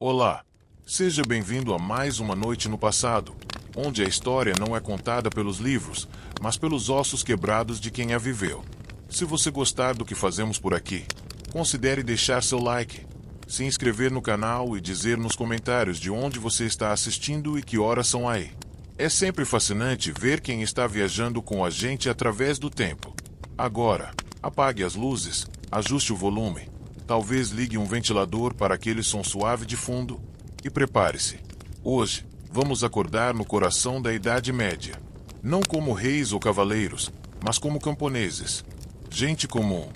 Olá, seja bem-vindo a mais uma noite no passado, onde a história não é contada pelos livros, mas pelos ossos quebrados de quem a viveu. Se você gostar do que fazemos por aqui, considere deixar seu like, se inscrever no canal e dizer nos comentários de onde você está assistindo e que horas são aí. É sempre fascinante ver quem está viajando com a gente através do tempo. Agora, apague as luzes, ajuste o volume. Talvez ligue um ventilador para aquele som suave de fundo e prepare-se. Hoje, vamos acordar no coração da Idade Média. Não como reis ou cavaleiros, mas como camponeses. Gente comum,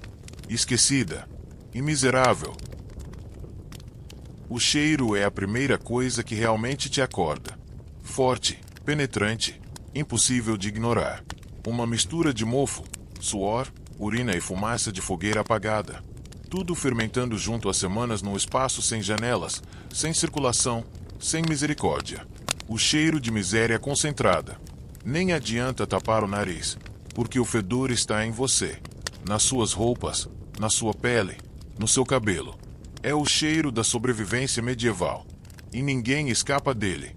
esquecida e miserável. O cheiro é a primeira coisa que realmente te acorda. Forte, penetrante, impossível de ignorar. Uma mistura de mofo, suor, urina e fumaça de fogueira apagada. Tudo fermentando junto há semanas num espaço sem janelas, sem circulação, sem misericórdia. O cheiro de miséria concentrada. Nem adianta tapar o nariz, porque o fedor está em você, nas suas roupas, na sua pele, no seu cabelo. É o cheiro da sobrevivência medieval, e ninguém escapa dele.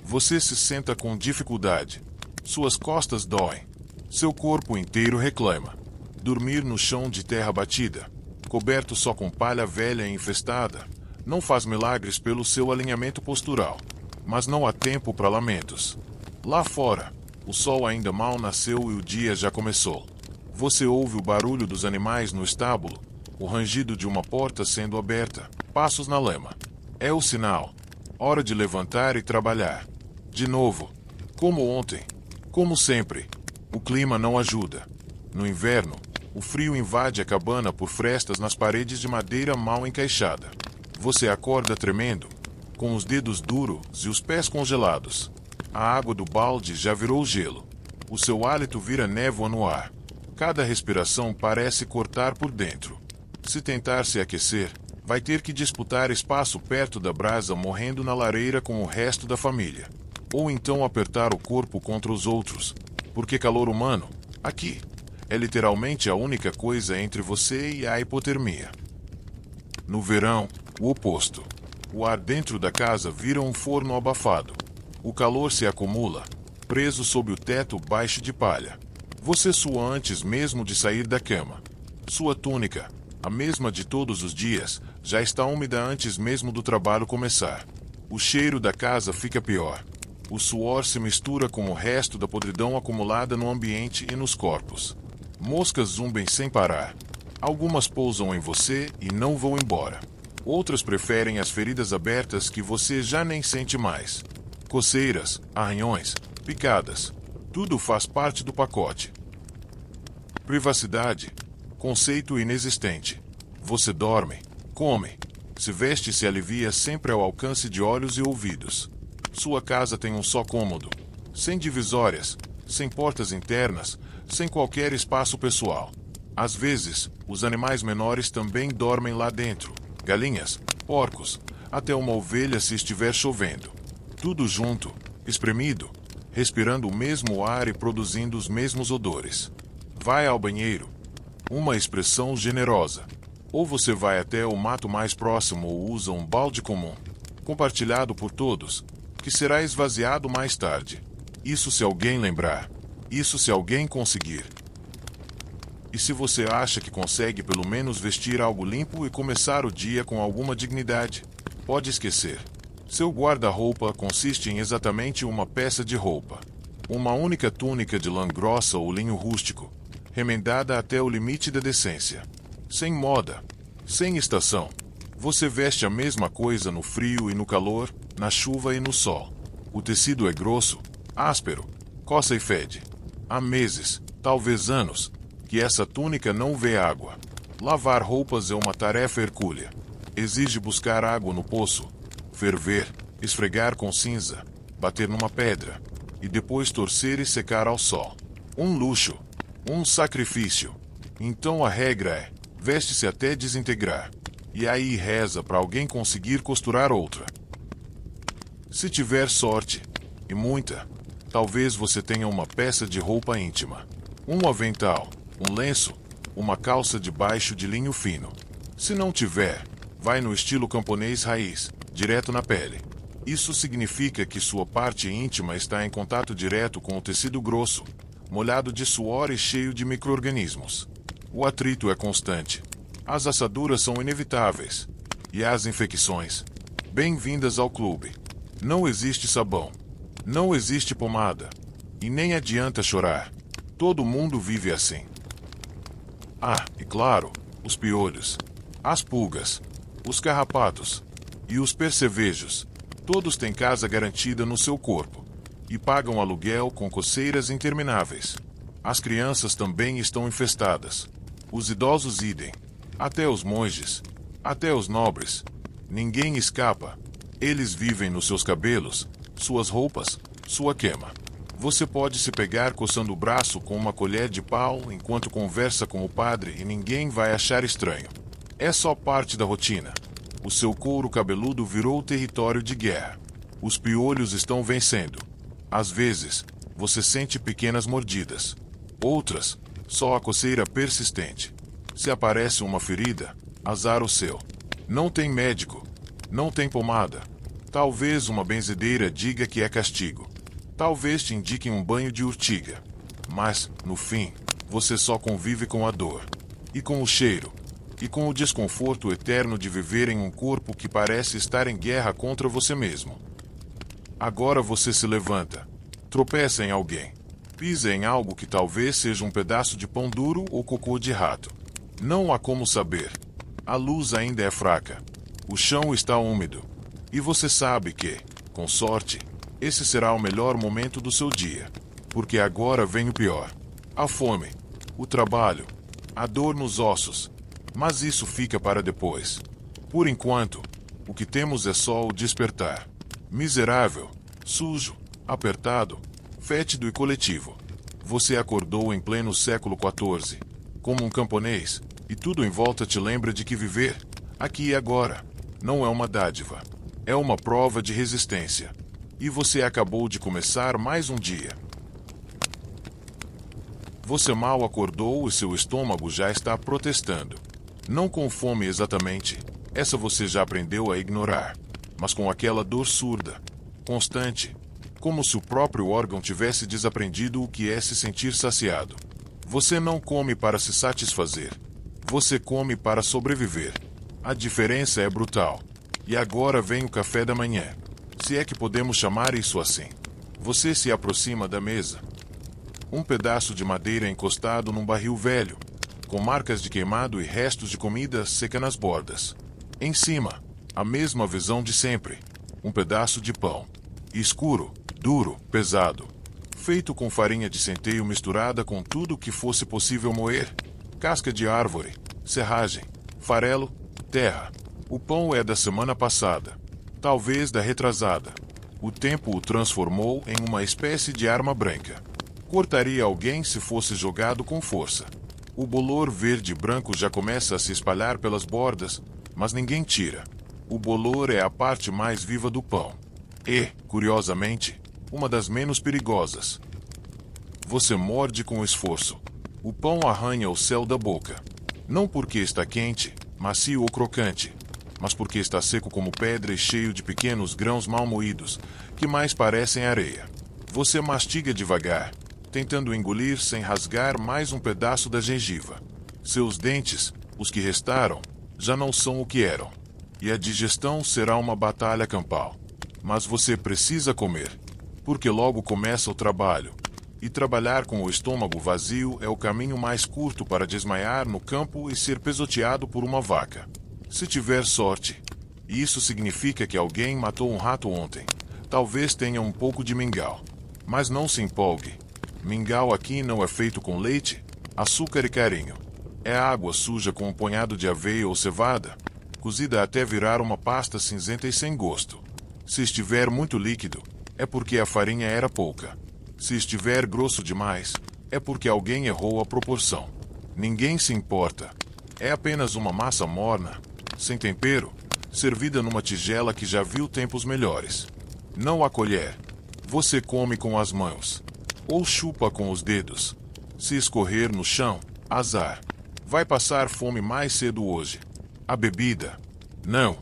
Você se senta com dificuldade. Suas costas doem. Seu corpo inteiro reclama. Dormir no chão de terra batida, coberto só com palha velha e infestada, não faz milagres pelo seu alinhamento postural. Mas não há tempo para lamentos. Lá fora, o sol ainda mal nasceu e o dia já começou. Você ouve o barulho dos animais no estábulo, o rangido de uma porta sendo aberta, passos na lama. É o sinal. Hora de levantar e trabalhar. De novo. Como ontem. Como sempre. O clima não ajuda. No inverno, o frio invade a cabana por frestas nas paredes de madeira mal encaixada. Você acorda tremendo, com os dedos duros e os pés congelados. A água do balde já virou gelo. O seu hálito vira névoa no ar. Cada respiração parece cortar por dentro. Se tentar se aquecer, vai ter que disputar espaço perto da brasa morrendo na lareira com o resto da família. Ou então apertar o corpo contra os outros, porque calor humano, aqui, é literalmente a única coisa entre você e a hipotermia. No verão, o oposto. O ar dentro da casa vira um forno abafado. O calor se acumula, preso sob o teto baixo de palha. Você sua antes mesmo de sair da cama. Sua túnica, a mesma de todos os dias, já está úmida antes mesmo do trabalho começar. O cheiro da casa fica pior. O suor se mistura com o resto da podridão acumulada no ambiente e nos corpos. Moscas zumbem sem parar. Algumas pousam em você e não vão embora. Outras preferem as feridas abertas que você já nem sente mais. Coceiras, arranhões, picadas. Tudo faz parte do pacote. Privacidade. Conceito inexistente. Você dorme, come, se veste e se alivia sempre ao alcance de olhos e ouvidos. Sua casa tem um só cômodo, sem divisórias, sem portas internas, sem qualquer espaço pessoal. Às vezes, os animais menores também dormem lá dentro. Galinhas, porcos, até uma ovelha se estiver chovendo. Tudo junto, espremido, respirando o mesmo ar e produzindo os mesmos odores. Vai ao banheiro. Uma expressão generosa. Ou você vai até o mato mais próximo ou usa um balde comum, compartilhado por todos, que será esvaziado mais tarde. Isso se alguém lembrar. Isso se alguém conseguir. E se você acha que consegue pelo menos vestir algo limpo e começar o dia com alguma dignidade, pode esquecer. Seu guarda-roupa consiste em exatamente uma peça de roupa. Uma única túnica de lã grossa ou linho rústico, remendada até o limite da decência. Sem moda, sem estação. Você veste a mesma coisa no frio e no calor, na chuva e no sol. O tecido é grosso, áspero, coça e fede. Há meses, talvez anos, que essa túnica não vê água. Lavar roupas é uma tarefa hercúlea. Exige buscar água no poço, ferver, esfregar com cinza, bater numa pedra, e depois torcer e secar ao sol. Um luxo, um sacrifício. Então a regra é, veste-se até desintegrar. E aí reza para alguém conseguir costurar outra. Se tiver sorte, e muita, talvez você tenha uma peça de roupa íntima. Um avental, um lenço, uma calça de baixo de linho fino. Se não tiver, Vai no estilo camponês raiz, direto na pele. Isso significa que sua parte íntima está em contato direto com o tecido grosso, molhado de suor e cheio de micro-organismos. O atrito é constante. As assaduras são inevitáveis. E as infecções? Bem-vindas ao clube. Não existe sabão. Não existe pomada. E nem adianta chorar. Todo mundo vive assim. Ah, e claro, os piolhos, as pulgas, os carrapatos e os percevejos. Todos têm casa garantida no seu corpo e pagam aluguel com coceiras intermináveis. As crianças também estão infestadas. Os idosos idem. Até os monges. Até os nobres. Ninguém escapa. Eles vivem nos seus cabelos, suas roupas, sua queima. Você pode se pegar coçando o braço com uma colher de pau enquanto conversa com o padre e ninguém vai achar estranho. É só parte da rotina. O seu couro cabeludo virou território de guerra. Os piolhos estão vencendo. Às vezes, você sente pequenas mordidas. Outras, só a coceira persistente. Se aparece uma ferida, azar o seu. Não tem médico. Não tem pomada. Talvez uma benzedeira diga que é castigo. Talvez te indiquem um banho de urtiga. Mas, no fim, você só convive com a dor. E com o cheiro. E com o desconforto eterno de viver em um corpo que parece estar em guerra contra você mesmo. Agora você se levanta. Tropeça em alguém. Pisa em algo que talvez seja um pedaço de pão duro ou cocô de rato. Não há como saber. A luz ainda é fraca. O chão está úmido. E você sabe que, com sorte, esse será o melhor momento do seu dia. Porque agora vem o pior. A fome, o trabalho, a dor nos ossos. Mas isso fica para depois. Por enquanto, o que temos é só o despertar. Miserável, sujo, apertado, fétido e coletivo. Você acordou em pleno século XIV, como um camponês, e tudo em volta te lembra de que viver, aqui e agora, não é uma dádiva. É uma prova de resistência. E você acabou de começar mais um dia. Você mal acordou e seu estômago já está protestando. Não com fome exatamente, essa você já aprendeu a ignorar, mas com aquela dor surda, constante, como se o próprio órgão tivesse desaprendido o que é se sentir saciado. Você não come para se satisfazer. Você come para sobreviver. A diferença é brutal. E agora vem o café da manhã. Se é que podemos chamar isso assim. Você se aproxima da mesa. Um pedaço de madeira encostado num barril velho, com marcas de queimado e restos de comida seca nas bordas. Em cima, a mesma visão de sempre. Um pedaço de pão. Escuro, duro, pesado. Feito com farinha de centeio misturada com tudo o que fosse possível moer. Casca de árvore, serragem, farelo, terra. O pão é da semana passada. Talvez da retrasada. O tempo o transformou em uma espécie de arma branca. Cortaria alguém se fosse jogado com força. O bolor verde e branco já começa a se espalhar pelas bordas, mas ninguém tira. O bolor é a parte mais viva do pão. E, curiosamente, uma das menos perigosas. Você morde com esforço. O pão arranha o céu da boca. Não porque está quente, macio ou crocante, mas porque está seco como pedra e cheio de pequenos grãos mal moídos, que mais parecem areia. Você mastiga devagar, tentando engolir sem rasgar mais um pedaço da gengiva. Seus dentes, os que restaram, já não são o que eram. E a digestão será uma batalha campal. Mas você precisa comer, porque logo começa o trabalho. E trabalhar com o estômago vazio é o caminho mais curto para desmaiar no campo e ser pisoteado por uma vaca. Se tiver sorte. E isso significa que alguém matou um rato ontem. Talvez tenha um pouco de mingau. Mas não se empolgue. Mingau aqui não é feito com leite, açúcar e carinho. É água suja com um punhado de aveia ou cevada, cozida até virar uma pasta cinzenta e sem gosto. Se estiver muito líquido, é porque a farinha era pouca. Se estiver grosso demais, é porque alguém errou a proporção. Ninguém se importa. É apenas uma massa morna, sem tempero, servida numa tigela que já viu tempos melhores. Não a colher. Você come com as mãos. Ou chupa com os dedos. Se escorrer no chão, azar. Vai passar fome mais cedo hoje. A bebida. Não,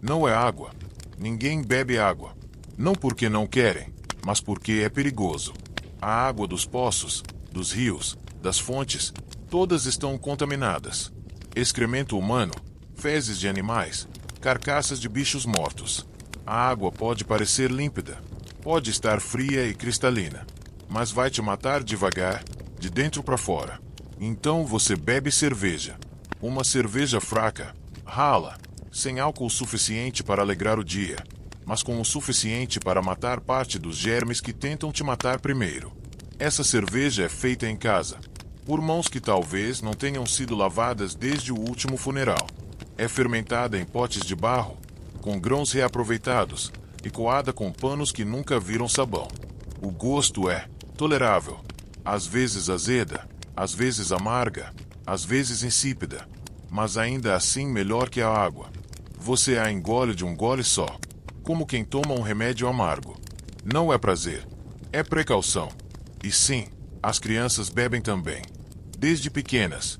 não é água. Ninguém bebe água. Não porque não querem, mas porque é perigoso. A água dos poços, dos rios, das fontes, todas estão contaminadas. Excremento humano, fezes de animais, carcaças de bichos mortos. A água pode parecer límpida, pode estar fria e cristalina, mas vai te matar devagar, de dentro para fora. Então você bebe cerveja. Uma cerveja fraca, rala, sem álcool suficiente para alegrar o dia, mas com o suficiente para matar parte dos germes que tentam te matar primeiro. Essa cerveja é feita em casa, por mãos que talvez não tenham sido lavadas desde o último funeral. É fermentada em potes de barro, com grãos reaproveitados, e coada com panos que nunca viram sabão. O gosto é tolerável, às vezes azeda, às vezes amarga, às vezes insípida, mas ainda assim melhor que a água. Você a engole de um gole só, como quem toma um remédio amargo. Não é prazer, é precaução. E sim, as crianças bebem também, desde pequenas.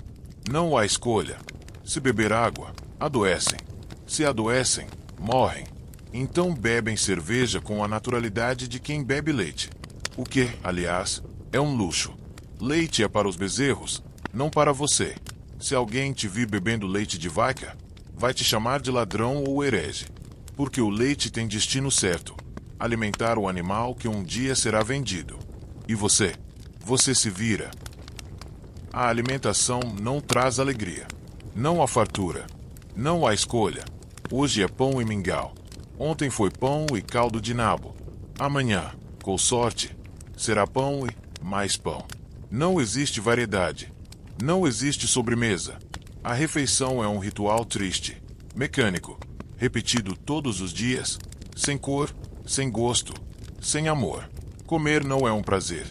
Não há escolha. Se beber água, adoecem. Se adoecem, morrem. Então bebem cerveja com a naturalidade de quem bebe leite. O que, aliás, é um luxo. Leite é para os bezerros, não para você. Se alguém te vir bebendo leite de vaca, vai te chamar de ladrão ou herege. Porque o leite tem destino certo: alimentar o animal que um dia será vendido. E você? Você se vira. A alimentação não traz alegria. Não há fartura. Não há escolha. Hoje é pão e mingau. Ontem foi pão e caldo de nabo. Amanhã, com sorte, será pão e mais pão. Não existe variedade. Não existe sobremesa. A refeição é um ritual triste, mecânico, repetido todos os dias, sem cor, sem gosto, sem amor. Comer não é um prazer.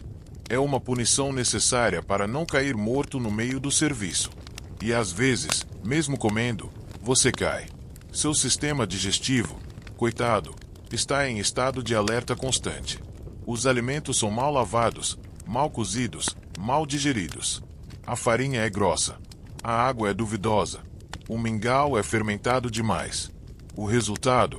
É uma punição necessária para não cair morto no meio do serviço. E às vezes, mesmo comendo, você cai. Seu sistema digestivo, coitado, está em estado de alerta constante. Os alimentos são mal lavados, mal cozidos, mal digeridos. A farinha é grossa. A água é duvidosa. O mingau é fermentado demais. O resultado?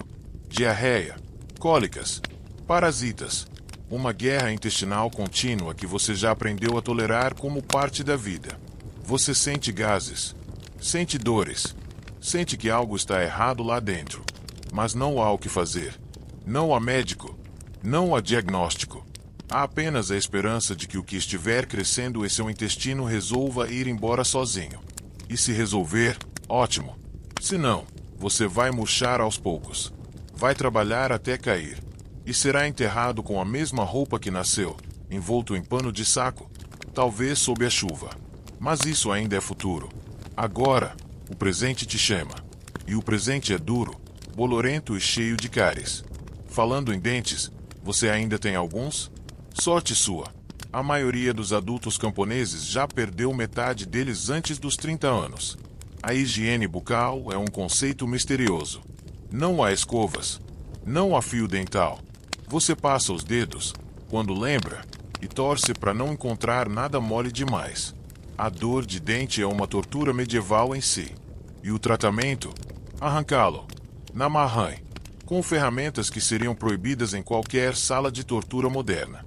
Diarreia, cólicas, parasitas. Uma guerra intestinal contínua que você já aprendeu a tolerar como parte da vida. Você sente gases, sente dores, sente que algo está errado lá dentro. Mas não há o que fazer. Não há médico. Não há diagnóstico. Há apenas a esperança de que o que estiver crescendo em seu intestino resolva ir embora sozinho. E se resolver, ótimo. Se não, você vai murchar aos poucos. Vai trabalhar até cair. E será enterrado com a mesma roupa que nasceu, envolto em pano de saco, talvez sob a chuva. Mas isso ainda é futuro. Agora, o presente te chama. E o presente é duro, bolorento e cheio de cáries. Falando em dentes, você ainda tem alguns? Sorte sua. A maioria dos adultos camponeses já perdeu metade deles antes dos 30 anos. A higiene bucal é um conceito misterioso. Não há escovas. Não há fio dental. Você passa os dedos, quando lembra, e torce para não encontrar nada mole demais. A dor de dente é uma tortura medieval em si. E o tratamento? Arrancá-lo. Na marrã, com ferramentas que seriam proibidas em qualquer sala de tortura moderna.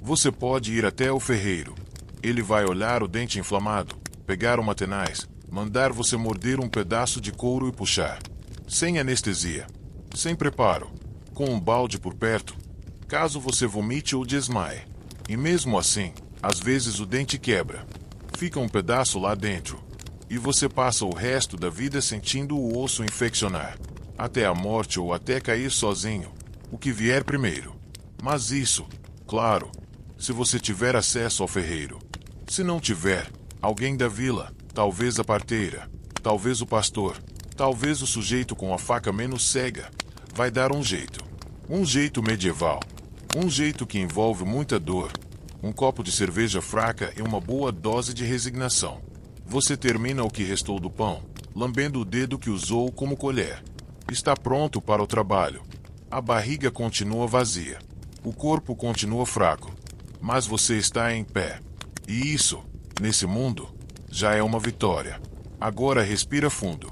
Você pode ir até o ferreiro. Ele vai olhar o dente inflamado, pegar uma tenaz, mandar você morder um pedaço de couro e puxar. Sem anestesia. Sem preparo. Com um balde por perto, caso você vomite ou desmaie. E mesmo assim, às vezes o dente quebra. Fica um pedaço lá dentro. E você passa o resto da vida sentindo o osso infeccionar. Até a morte ou até cair sozinho. O que vier primeiro. Mas isso, claro, se você tiver acesso ao ferreiro. Se não tiver, alguém da vila, talvez a parteira, talvez o pastor, talvez o sujeito com a faca menos cega, vai dar um jeito. Um jeito medieval. Um jeito que envolve muita dor. Um copo de cerveja fraca e uma boa dose de resignação. Você termina o que restou do pão, lambendo o dedo que usou como colher. Está pronto para o trabalho. A barriga continua vazia. O corpo continua fraco. Mas você está em pé. E isso, nesse mundo, já é uma vitória. Agora respira fundo.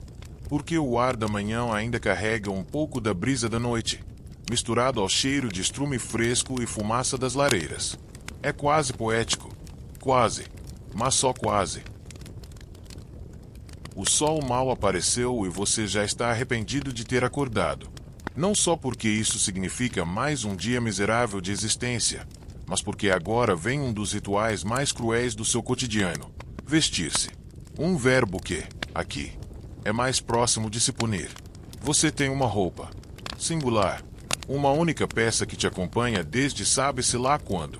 Porque o ar da manhã ainda carrega um pouco da brisa da noite, misturado ao cheiro de estrume fresco e fumaça das lareiras. É quase poético. Quase. Mas só quase. O sol mal apareceu e você já está arrependido de ter acordado. Não só porque isso significa mais um dia miserável de existência, mas porque agora vem um dos rituais mais cruéis do seu cotidiano: vestir-se. Um verbo que, aqui, é mais próximo de se punir. Você tem uma roupa singular, uma única peça que te acompanha desde sabe-se lá quando.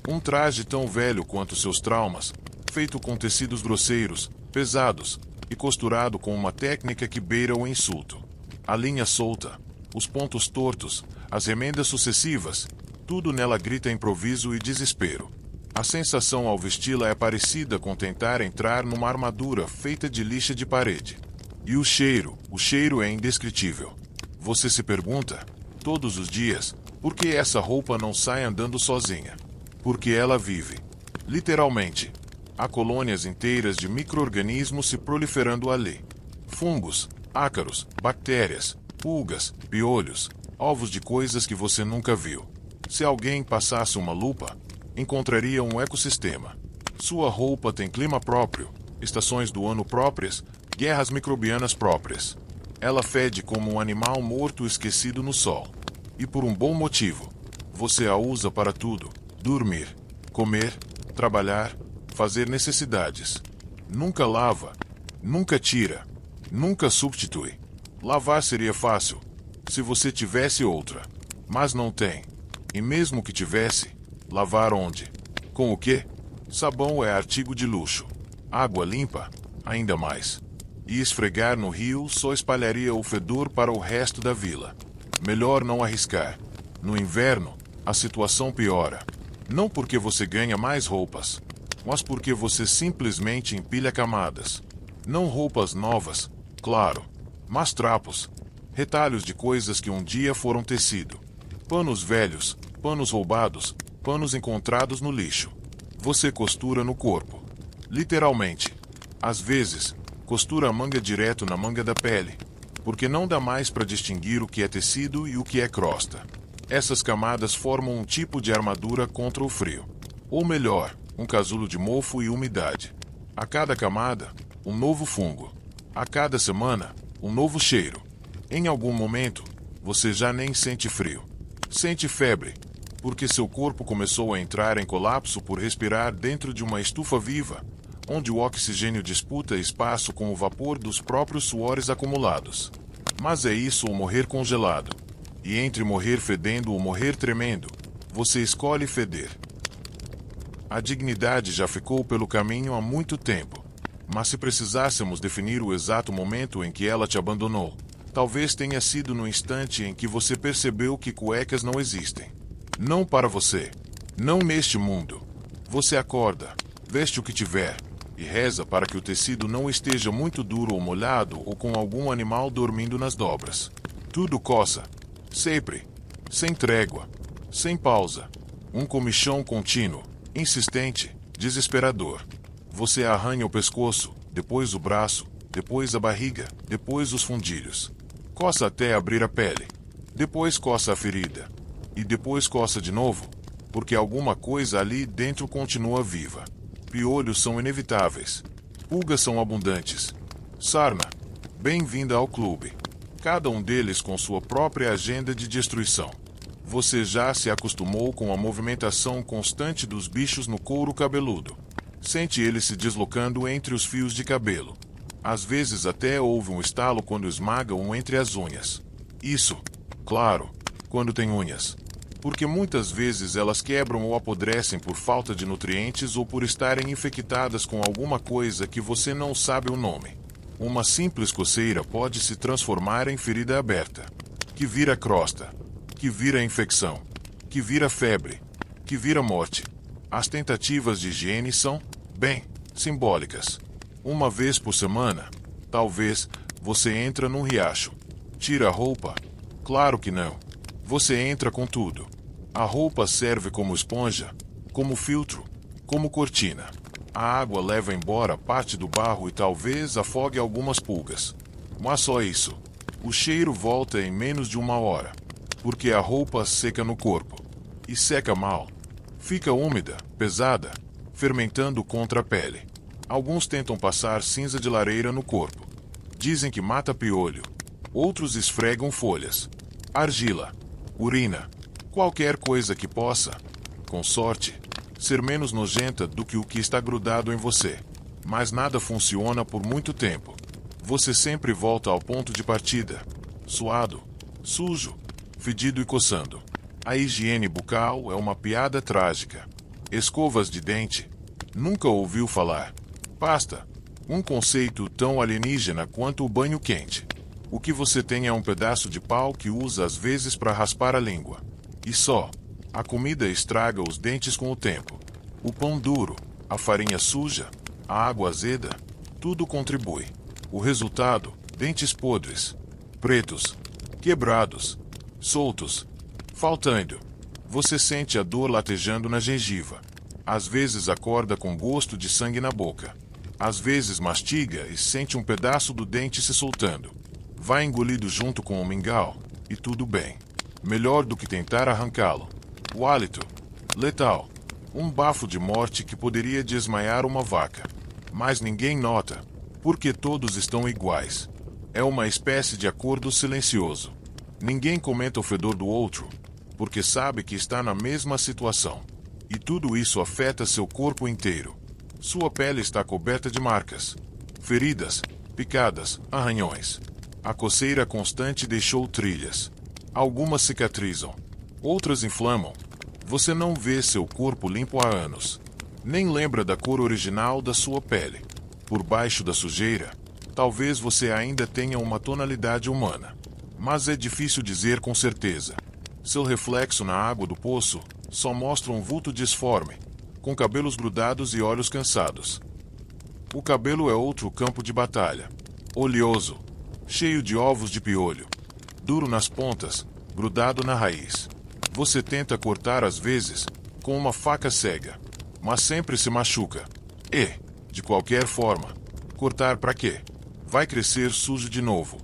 Um traje tão velho quanto seus traumas, feito com tecidos grosseiros, pesados, e costurado com uma técnica que beira o insulto. A linha solta, os pontos tortos, as remendas sucessivas, tudo nela grita improviso e desespero. A sensação ao vesti-la é parecida com tentar entrar numa armadura feita de lixa de parede. E o cheiro é indescritível. Você se pergunta, todos os dias, por que essa roupa não sai andando sozinha? Porque ela vive. Literalmente. Há colônias inteiras de micro-organismos se proliferando ali. Fungos, ácaros, bactérias, pulgas, piolhos, ovos de coisas que você nunca viu. Se alguém passasse uma lupa, encontraria um ecossistema. Sua roupa tem clima próprio, estações do ano próprias, guerras microbianas próprias. Ela fede como um animal morto esquecido no sol. E por um bom motivo. Você a usa para tudo: dormir, comer, trabalhar, fazer necessidades. Nunca lava, nunca tira, nunca substitui. Lavar seria fácil, se você tivesse outra. Mas não tem. E mesmo que tivesse, lavar onde? Com o quê? Sabão é artigo de luxo. Água limpa, ainda mais. E esfregar no rio só espalharia o fedor para o resto da vila. Melhor não arriscar. No inverno, a situação piora. Não porque você ganha mais roupas, mas porque você simplesmente empilha camadas. Não roupas novas, claro, mas trapos, retalhos de coisas que um dia foram tecido. Panos velhos, panos roubados, panos encontrados no lixo. Você costura no corpo. Literalmente. Às vezes, costura a manga direto na manga da pele, porque não dá mais para distinguir o que é tecido e o que é crosta. Essas camadas formam um tipo de armadura contra o frio. Ou melhor, um casulo de mofo e umidade. A cada camada, um novo fungo. A cada semana, um novo cheiro. Em algum momento, você já nem sente frio. Sente febre, porque seu corpo começou a entrar em colapso por respirar dentro de uma estufa viva, onde o oxigênio disputa espaço com o vapor dos próprios suores acumulados. Mas é isso ou morrer congelado. E entre morrer fedendo ou morrer tremendo, você escolhe feder. A dignidade já ficou pelo caminho há muito tempo. Mas se precisássemos definir o exato momento em que ela te abandonou, talvez tenha sido no instante em que você percebeu que cuecas não existem. Não para você. Não neste mundo. Você acorda, veste o que tiver, e reza para que o tecido não esteja muito duro ou molhado ou com algum animal dormindo nas dobras. Tudo coça. Sempre. Sem trégua. Sem pausa. Um comichão contínuo. Insistente. Desesperador. Você arranha o pescoço, depois o braço, depois a barriga, depois os fundilhos. Coça até abrir a pele. Depois coça a ferida. E depois coça de novo, porque alguma coisa ali dentro continua viva. Piolhos são inevitáveis. Pulgas são abundantes. Sarna, bem-vinda ao clube. Cada um deles com sua própria agenda de destruição. Você já se acostumou com a movimentação constante dos bichos no couro cabeludo. Sente eles se deslocando entre os fios de cabelo. Às vezes até ouve um estalo quando esmaga um entre as unhas. Isso, claro, quando tem unhas. Porque muitas vezes elas quebram ou apodrecem por falta de nutrientes ou por estarem infectadas com alguma coisa que você não sabe o nome. Uma simples coceira pode se transformar em ferida aberta, que vira crosta, que vira infecção, que vira febre, que vira morte. As tentativas de higiene são, bem, simbólicas. Uma vez por semana, talvez, você entra num riacho. Tira a roupa? Claro que não. Você entra com tudo. A roupa serve como esponja, como filtro, como cortina. A água leva embora parte do barro e talvez afogue algumas pulgas. Mas só isso. O cheiro volta em menos de 1 hora. Porque a roupa seca no corpo. E seca mal. Fica úmida, pesada, fermentando contra a pele. Alguns tentam passar cinza de lareira no corpo. Dizem que mata piolho. Outros esfregam folhas, argila, urina, qualquer coisa que possa, com sorte, ser menos nojenta do que o que está grudado em você. Mas nada funciona por muito tempo. Você sempre volta ao ponto de partida, suado, sujo, fedido e coçando. A higiene bucal é uma piada trágica. Escovas de dente, nunca ouviu falar. Pasta, um conceito tão alienígena quanto o banho quente. O que você tem é um pedaço de pau que usa às vezes para raspar a língua. E só. A comida estraga os dentes com o tempo. O pão duro, a farinha suja, a água azeda, tudo contribui. O resultado, dentes podres, pretos, quebrados, soltos, faltando. Você sente a dor latejando na gengiva. Às vezes acorda com gosto de sangue na boca. Às vezes mastiga e sente um pedaço do dente se soltando. Vai engolido junto com o mingau, e tudo bem. Melhor do que tentar arrancá-lo. O hálito, letal. Um bafo de morte que poderia desmaiar uma vaca. Mas ninguém nota, porque todos estão iguais. É uma espécie de acordo silencioso. Ninguém comenta o fedor do outro, porque sabe que está na mesma situação. E tudo isso afeta seu corpo inteiro. Sua pele está coberta de marcas, feridas, picadas, arranhões. A coceira constante deixou trilhas. Algumas cicatrizam, outras inflamam. Você não vê seu corpo limpo há anos. Nem lembra da cor original da sua pele. Por baixo da sujeira, talvez você ainda tenha uma tonalidade humana. Mas é difícil dizer com certeza. Seu reflexo na água do poço só mostra um vulto disforme, com cabelos grudados e olhos cansados. O cabelo é outro campo de batalha. Oleoso, cheio de ovos de piolho, duro nas pontas, grudado na raiz. Você tenta cortar às vezes, com uma faca cega, mas sempre se machuca. E, de qualquer forma, cortar para quê? Vai crescer sujo de novo.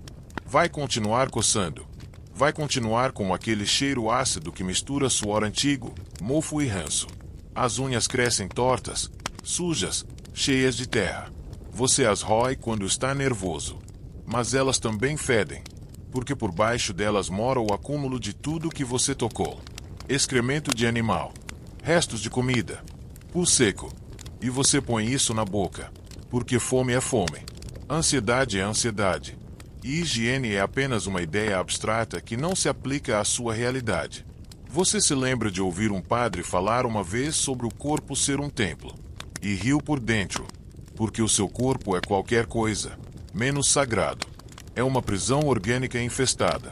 Vai continuar coçando. Vai continuar com aquele cheiro ácido que mistura suor antigo, mofo e ranço. As unhas crescem tortas, sujas, cheias de terra. Você as rói quando está nervoso. Mas elas também fedem, porque por baixo delas mora o acúmulo de tudo que você tocou. Excremento de animal, restos de comida, pus seco. E você põe isso na boca, porque fome é fome. Ansiedade é ansiedade. E higiene é apenas uma ideia abstrata que não se aplica à sua realidade. Você se lembra de ouvir um padre falar uma vez sobre o corpo ser um templo, e riu por dentro, porque o seu corpo é qualquer coisa, menos sagrado. É uma prisão orgânica infestada,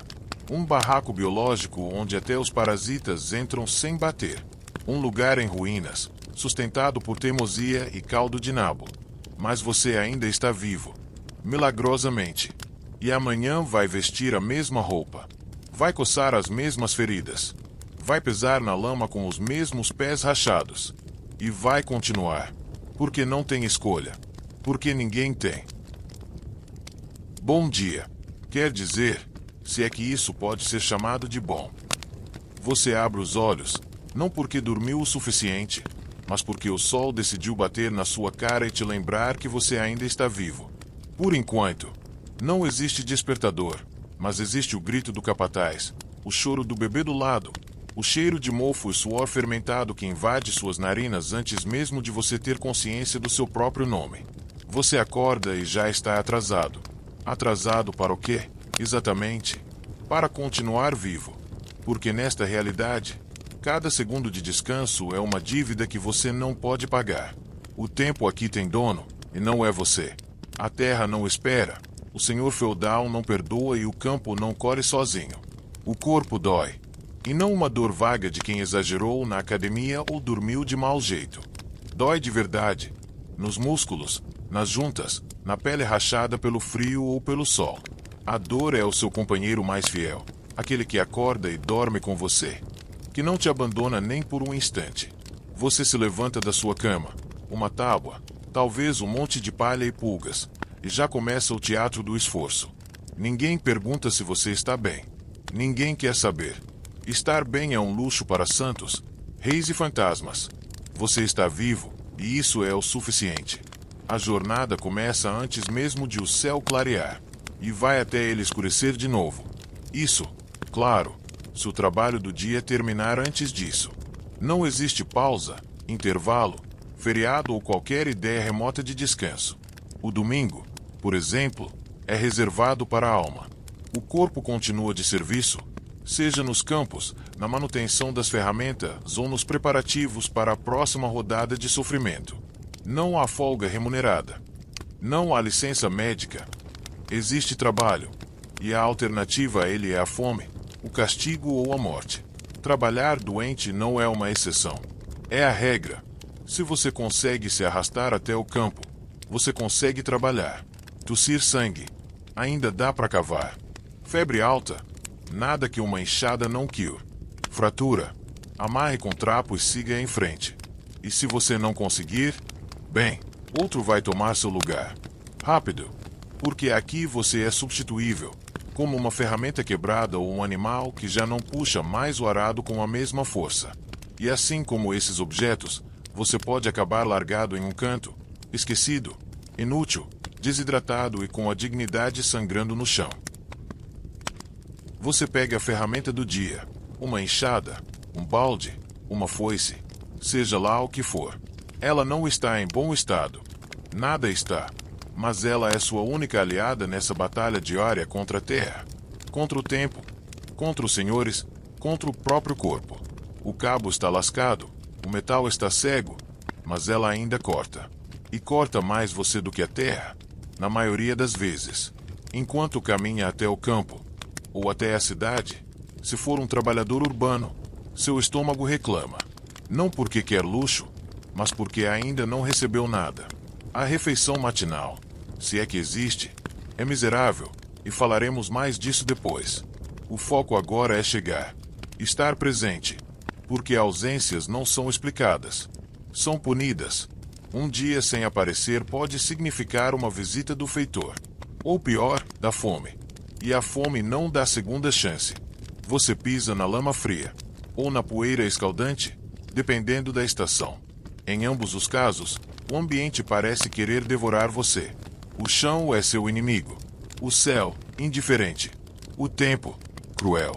um barraco biológico onde até os parasitas entram sem bater, um lugar em ruínas, sustentado por teimosia e caldo de nabo. Mas você ainda está vivo, milagrosamente, e amanhã vai vestir a mesma roupa, vai coçar as mesmas feridas, vai pisar na lama com os mesmos pés rachados. E vai continuar. Porque não tem escolha. Porque ninguém tem. Bom dia. Quer dizer, se é que isso pode ser chamado de bom. Você abre os olhos, não porque dormiu o suficiente, mas porque o sol decidiu bater na sua cara e te lembrar que você ainda está vivo. Por enquanto, não existe despertador, mas existe o grito do capataz, o choro do bebê do lado, o cheiro de mofo e suor fermentado que invade suas narinas antes mesmo de você ter consciência do seu próprio nome. Você acorda e já está atrasado. Atrasado para o quê? Exatamente. Para continuar vivo. Porque nesta realidade, cada segundo de descanso é uma dívida que você não pode pagar. O tempo aqui tem dono, e não é você. A terra não espera, o senhor feudal não perdoa e o campo não colhe sozinho. O corpo dói. E não uma dor vaga de quem exagerou na academia ou dormiu de mau jeito. Dói de verdade. Nos músculos, nas juntas, na pele rachada pelo frio ou pelo sol. A dor é o seu companheiro mais fiel. Aquele que acorda e dorme com você. Que não te abandona nem por um instante. Você se levanta da sua cama. Uma tábua, talvez um monte de palha e pulgas. E já começa o teatro do esforço. Ninguém pergunta se você está bem. Ninguém quer saber. Estar bem é um luxo para santos, reis e fantasmas. Você está vivo, e isso é o suficiente. A jornada começa antes mesmo de o céu clarear, e vai até ele escurecer de novo. Isso, claro, se o trabalho do dia terminar antes disso. Não existe pausa, intervalo, feriado ou qualquer ideia remota de descanso. O domingo, por exemplo, é reservado para a alma. O corpo continua de serviço, seja nos campos, na manutenção das ferramentas ou nos preparativos para a próxima rodada de sofrimento. Não há folga remunerada. Não há licença médica. Existe trabalho, e a alternativa a ele é a fome, o castigo ou a morte. Trabalhar doente não é uma exceção. É a regra. Se você consegue se arrastar até o campo, você consegue trabalhar. Tossir sangue, ainda dá para cavar. Febre alta, nada que uma enxada não cure. Fratura, amarre com trapo e siga em frente. E se você não conseguir, bem, outro vai tomar seu lugar. Rápido, porque aqui você é substituível, como uma ferramenta quebrada ou um animal que já não puxa mais o arado com a mesma força. E assim como esses objetos, você pode acabar largado em um canto, esquecido, inútil, desidratado e com a dignidade sangrando no chão. Você pega a ferramenta do dia, uma enxada, um balde, uma foice, seja lá o que for. Ela não está em bom estado. Nada está. Mas ela é sua única aliada nessa batalha diária contra a terra, contra o tempo, contra os senhores, contra o próprio corpo. O cabo está lascado, o metal está cego, mas ela ainda corta. E corta mais você do que a terra, na maioria das vezes. Enquanto caminha até o campo, ou até a cidade, se for um trabalhador urbano, seu estômago reclama. Não porque quer luxo, mas porque ainda não recebeu nada. A refeição matinal, se é que existe, é miserável, e falaremos mais disso depois. O foco agora é chegar, estar presente, porque ausências não são explicadas, são punidas. Um dia sem aparecer pode significar uma visita do feitor, ou pior, da fome. E a fome não dá segunda chance. Você pisa na lama fria, ou na poeira escaldante, dependendo da estação. Em ambos os casos, o ambiente parece querer devorar você. O chão é seu inimigo. O céu, indiferente. O tempo, cruel.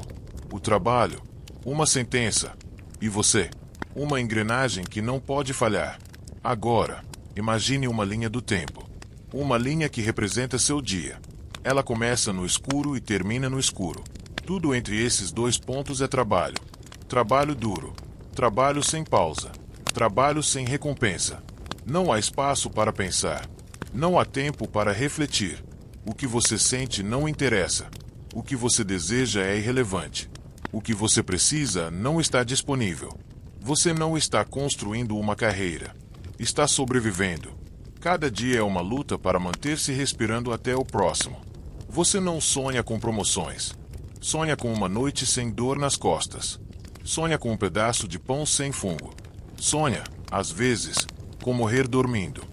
O trabalho, uma sentença. E você, uma engrenagem que não pode falhar. Agora, imagine uma linha do tempo. Uma linha que representa seu dia. Ela começa no escuro e termina no escuro. Tudo entre esses dois pontos é trabalho. Trabalho duro. Trabalho sem pausa. Trabalho sem recompensa. Não há espaço para pensar. Não há tempo para refletir. O que você sente não interessa. O que você deseja é irrelevante. O que você precisa não está disponível. Você não está construindo uma carreira. Está sobrevivendo. Cada dia é uma luta para manter-se respirando até o próximo. Você não sonha com promoções. Sonha com uma noite sem dor nas costas. Sonha com um pedaço de pão sem fungo. Sonha, às vezes, com morrer dormindo.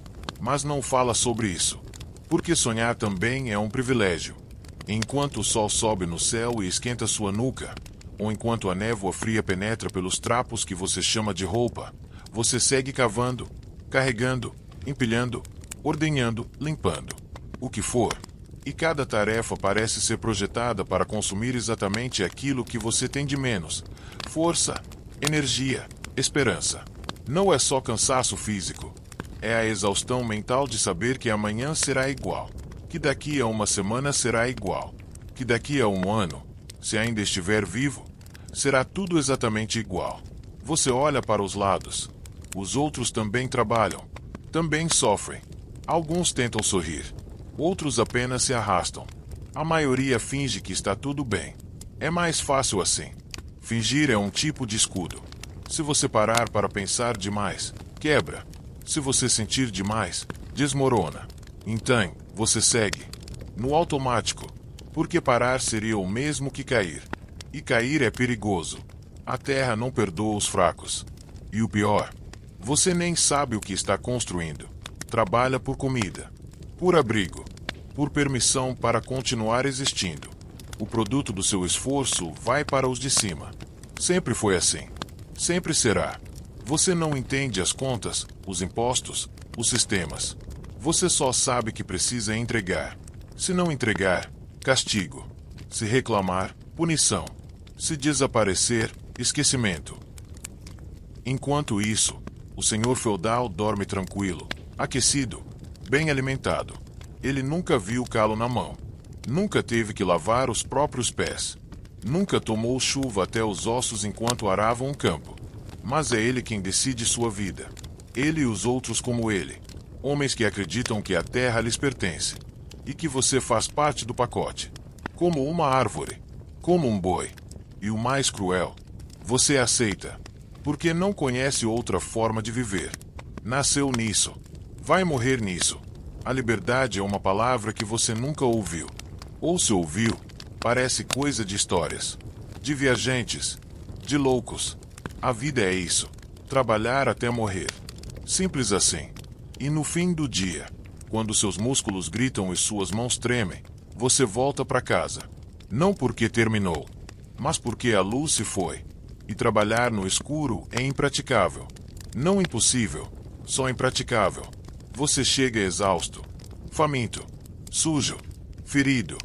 Mas não fala sobre isso. Porque sonhar também é um privilégio. Enquanto o sol sobe no céu e esquenta sua nuca, ou enquanto a névoa fria penetra pelos trapos que você chama de roupa, você segue cavando, carregando, empilhando, ordenhando, limpando. O que for. E cada tarefa parece ser projetada para consumir exatamente aquilo que você tem de menos: força, energia, esperança. Não é só cansaço físico. É a exaustão mental de saber que amanhã será igual, que daqui a uma semana será igual, que daqui a um ano, se ainda estiver vivo, será tudo exatamente igual. Você olha para os lados. Os outros também trabalham, também sofrem. Alguns tentam sorrir, outros apenas se arrastam. A maioria finge que está tudo bem. É mais fácil assim. Fingir é um tipo de escudo. Se você parar para pensar demais, quebra. Se você sentir demais, desmorona. Então, você segue. No automático. Porque parar seria o mesmo que cair. E cair é perigoso. A terra não perdoa os fracos. E o pior, você nem sabe o que está construindo. Trabalha por comida, por abrigo, por permissão para continuar existindo. O produto do seu esforço vai para os de cima. Sempre foi assim. Sempre será. Você não entende as contas, os impostos, os sistemas. Você só sabe que precisa entregar. Se não entregar, castigo. Se reclamar, punição. Se desaparecer, esquecimento. Enquanto isso, o senhor feudal dorme tranquilo, aquecido, bem alimentado. Ele nunca viu calo na mão. Nunca teve que lavar os próprios pés. Nunca tomou chuva até os ossos enquanto arava um campo. Mas é ele quem decide sua vida. Ele e os outros como ele. Homens que acreditam que a terra lhes pertence. E que você faz parte do pacote. Como uma árvore. Como um boi. E o mais cruel, você aceita. Porque não conhece outra forma de viver. Nasceu nisso. Vai morrer nisso. A liberdade é uma palavra que você nunca ouviu. Ou se ouviu, parece coisa de histórias. De viajantes. De loucos. A vida é isso. Trabalhar até morrer. Simples assim. E no fim do dia, quando seus músculos gritam e suas mãos tremem, você volta para casa. Não porque terminou, mas porque a luz se foi. E trabalhar no escuro é impraticável. Não impossível, só impraticável. Você chega exausto, faminto, sujo, ferido,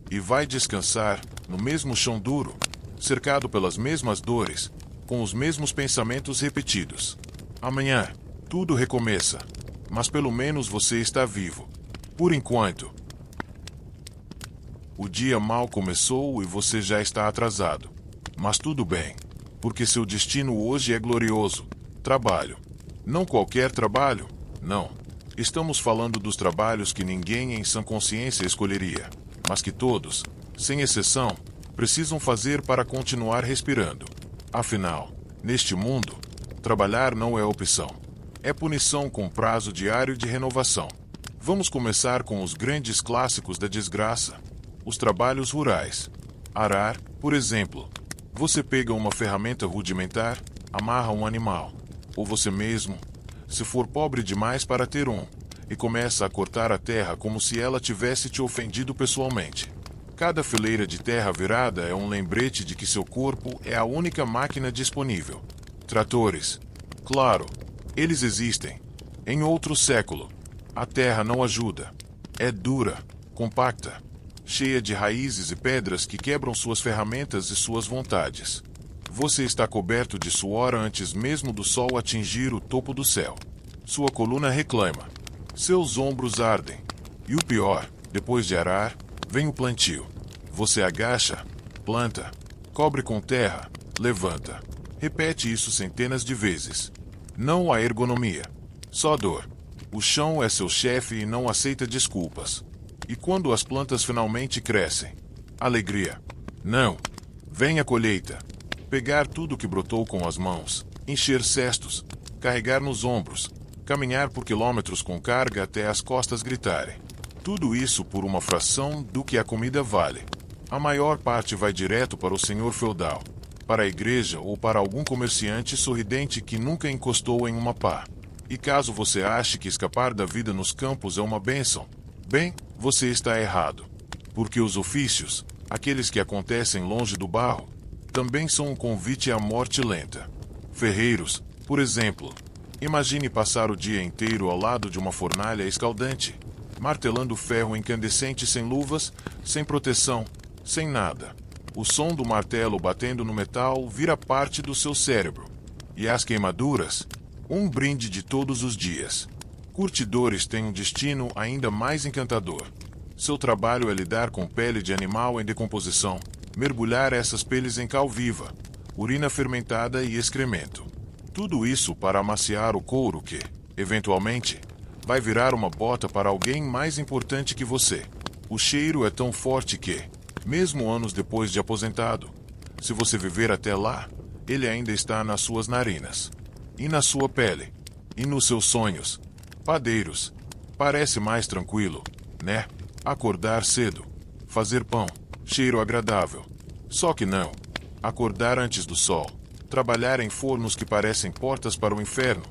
e vai descansar no mesmo chão duro, cercado pelas mesmas dores, com os mesmos pensamentos repetidos. Amanhã, tudo recomeça, mas pelo menos você está vivo. Por enquanto. O dia mal começou e você já está atrasado. Mas tudo bem, porque seu destino hoje é glorioso. Trabalho. Não qualquer trabalho, não. Estamos falando dos trabalhos que ninguém em sã consciência escolheria, mas que todos, sem exceção, precisam fazer para continuar respirando. Afinal, neste mundo, trabalhar não é opção. É punição com prazo diário de renovação. Vamos começar com os grandes clássicos da desgraça. Os trabalhos rurais. Arar, por exemplo. Você pega uma ferramenta rudimentar, amarra um animal. Ou você mesmo, se for pobre demais para ter um, e começa a cortar a terra como se ela tivesse te ofendido pessoalmente. Cada fileira de terra virada é um lembrete de que seu corpo é a única máquina disponível. Tratores. Claro, eles existem. Em outro século, a terra não ajuda. É dura, compacta, cheia de raízes e pedras que quebram suas ferramentas e suas vontades. Você está coberto de suor antes mesmo do sol atingir o topo do céu. Sua coluna reclama. Seus ombros ardem. E o pior, depois de arar, vem o plantio. Você agacha, planta, cobre com terra, levanta. Repete isso centenas de vezes. Não há ergonomia. Só dor. O chão é seu chefe e não aceita desculpas. E quando as plantas finalmente crescem? Alegria. Não. Vem a colheita. Pegar tudo que brotou com as mãos, encher cestos, carregar nos ombros, caminhar por quilômetros com carga até as costas gritarem. Tudo isso por uma fração do que a comida vale. A maior parte vai direto para o senhor feudal, para a igreja ou para algum comerciante sorridente que nunca encostou em uma pá. E caso você ache que escapar da vida nos campos é uma bênção, bem, você está errado. Porque os ofícios, aqueles que acontecem longe do barro, também são um convite à morte lenta. Ferreiros, por exemplo. Imagine passar o dia inteiro ao lado de uma fornalha escaldante, martelando ferro incandescente sem luvas, sem proteção, sem nada. O som do martelo batendo no metal vira parte do seu cérebro. E as queimaduras? Um brinde de todos os dias. Curtidores têm um destino ainda mais encantador. Seu trabalho é lidar com pele de animal em decomposição, mergulhar essas peles em cal viva, urina fermentada e excremento. Tudo isso para amaciar o couro que, eventualmente, vai virar uma bota para alguém mais importante que você. O cheiro é tão forte que, mesmo anos depois de aposentado, se você viver até lá, ele ainda está nas suas narinas. E na sua pele. E nos seus sonhos. Padeiros. Parece mais tranquilo, né? Acordar cedo. Fazer pão. Cheiro agradável. Só que não. Acordar antes do sol. Trabalhar em fornos que parecem portas para o inferno.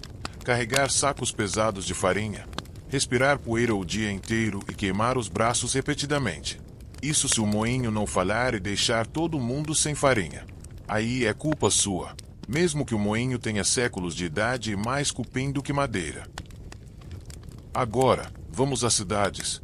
Carregar sacos pesados de farinha. respirar poeira o dia inteiro e queimar os braços repetidamente. Isso se o moinho não falhar e deixar todo mundo sem farinha. Aí é culpa sua, mesmo que o moinho tenha séculos de idade e mais cupim do que madeira. Agora, vamos às cidades.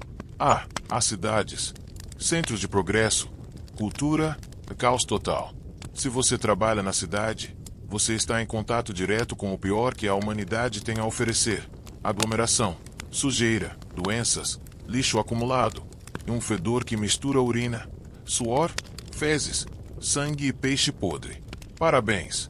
As cidades. Centros de progresso, cultura, caos total. Se você trabalha na cidade, você está em contato direto com o pior que a humanidade tem a oferecer: aglomeração, sujeira, doenças, lixo acumulado, e um fedor que mistura urina, suor, fezes, sangue e peixe podre. Parabéns!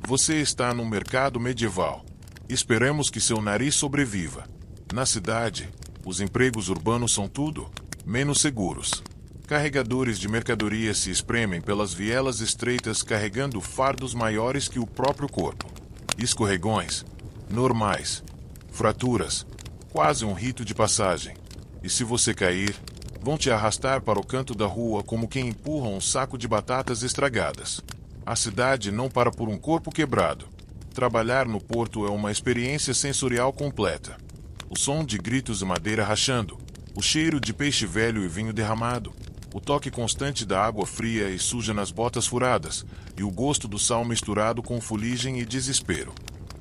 Você está num mercado medieval. Esperemos que seu nariz sobreviva. Na cidade, os empregos urbanos são tudo menos seguros. Carregadores de mercadorias se espremem pelas vielas estreitas carregando fardos maiores que o próprio corpo. Escorregões, normais, fraturas, quase um rito de passagem. E se você cair, vão te arrastar para o canto da rua como quem empurra um saco de batatas estragadas. A cidade não para por um corpo quebrado. Trabalhar no porto é uma experiência sensorial completa. O som de gritos de madeira rachando, o cheiro de peixe velho e vinho derramado, o toque constante da água fria e suja nas botas furadas, e o gosto do sal misturado com fuligem e desespero.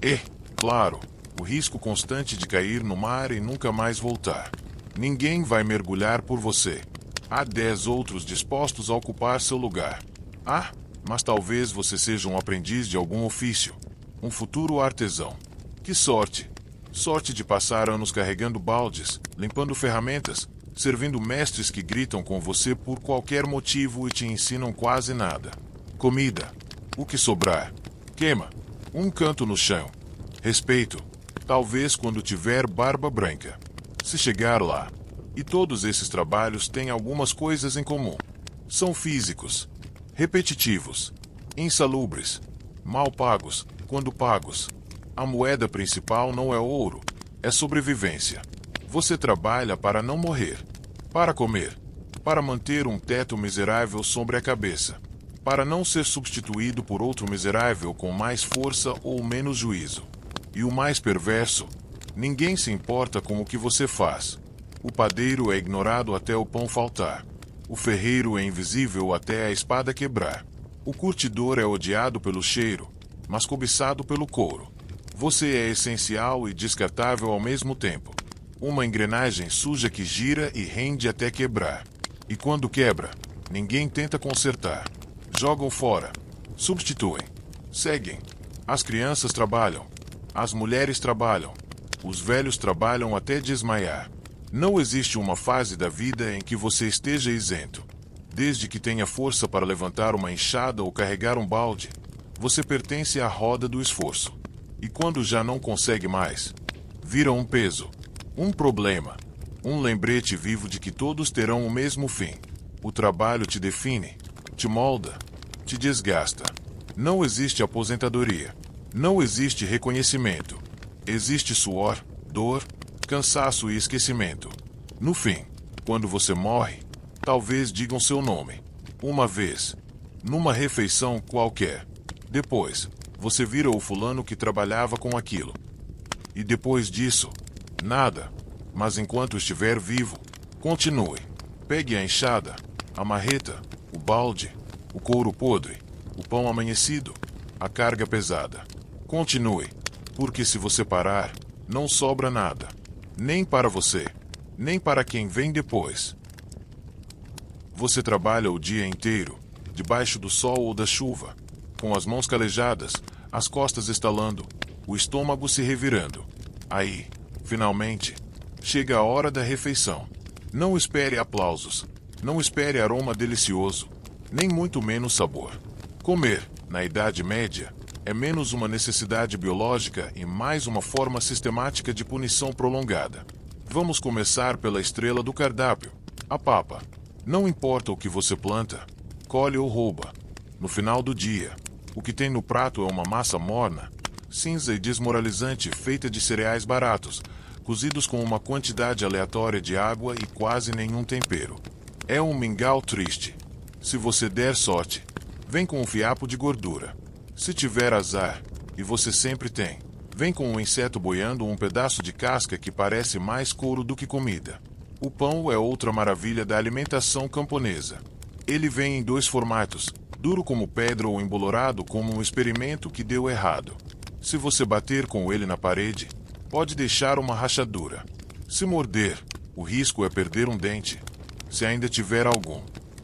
E, claro, o risco constante de cair no mar e nunca mais voltar. Ninguém vai mergulhar por você. Há 10 outros dispostos a ocupar seu lugar. Mas talvez você seja um aprendiz de algum ofício, um futuro artesão. Que sorte! Sorte de passar anos carregando baldes, limpando ferramentas, servindo mestres que gritam com você por qualquer motivo e te ensinam quase nada. Comida. O que sobrar. Queima. Um canto no chão. Respeito. Talvez quando tiver barba branca. Se chegar lá. E todos esses trabalhos têm algumas coisas em comum. São físicos, repetitivos, insalubres, mal pagos, quando pagos. A moeda principal não é ouro, é sobrevivência. Você trabalha para não morrer, para comer, para manter um teto miserável sobre a cabeça, para não ser substituído por outro miserável com mais força ou menos juízo. E o mais perverso, ninguém se importa com o que você faz. O padeiro é ignorado até o pão faltar. O ferreiro é invisível até a espada quebrar. O curtidor é odiado pelo cheiro, mas cobiçado pelo couro. Você é essencial e descartável ao mesmo tempo. Uma engrenagem suja que gira e rende até quebrar. E quando quebra, ninguém tenta consertar. Jogam fora, substituem, seguem. As crianças trabalham, as mulheres trabalham, os velhos trabalham até desmaiar. Não existe uma fase da vida em que você esteja isento. Desde que tenha força para levantar uma enxada ou carregar um balde, você pertence à roda do esforço. E quando já não consegue mais, vira um peso, um problema, um lembrete vivo de que todos terão o mesmo fim. O trabalho te define, te molda, te desgasta. Não existe aposentadoria. Não existe reconhecimento. Existe suor, dor, cansaço e esquecimento. No fim, quando você morre, talvez digam seu nome. Uma vez, numa refeição qualquer. Depois, você vira o fulano que trabalhava com aquilo. E depois disso, nada. Mas enquanto estiver vivo, continue. Pegue a enxada, a marreta, o balde, o couro podre, o pão amanhecido, a carga pesada. Continue, porque se você parar, não sobra nada. Nem para você, nem para quem vem depois. Você trabalha o dia inteiro, debaixo do sol ou da chuva, com as mãos calejadas, as costas estalando, o estômago se revirando. Aí, finalmente, chega a hora da refeição. Não espere aplausos, não espere aroma delicioso, nem muito menos sabor. Comer, na Idade Média, é menos uma necessidade biológica e mais uma forma sistemática de punição prolongada. Vamos começar pela estrela do cardápio, a papa. Não importa o que você planta, colhe ou rouba. No final do dia, o que tem no prato é uma massa morna, cinza e desmoralizante feita de cereais baratos, cozidos com uma quantidade aleatória de água e quase nenhum tempero. É um mingau triste. Se você der sorte, vem com um fiapo de gordura. Se tiver azar, e você sempre tem, Vem com um inseto boiando um pedaço de casca que parece mais couro do que comida. O pão é outra maravilha da alimentação camponesa. Ele vem em 2 formatos, duro como pedra ou embolorado como um experimento que deu errado. Se você bater com ele na parede, pode deixar uma rachadura. Se morder, o risco é perder um dente, se ainda tiver algum.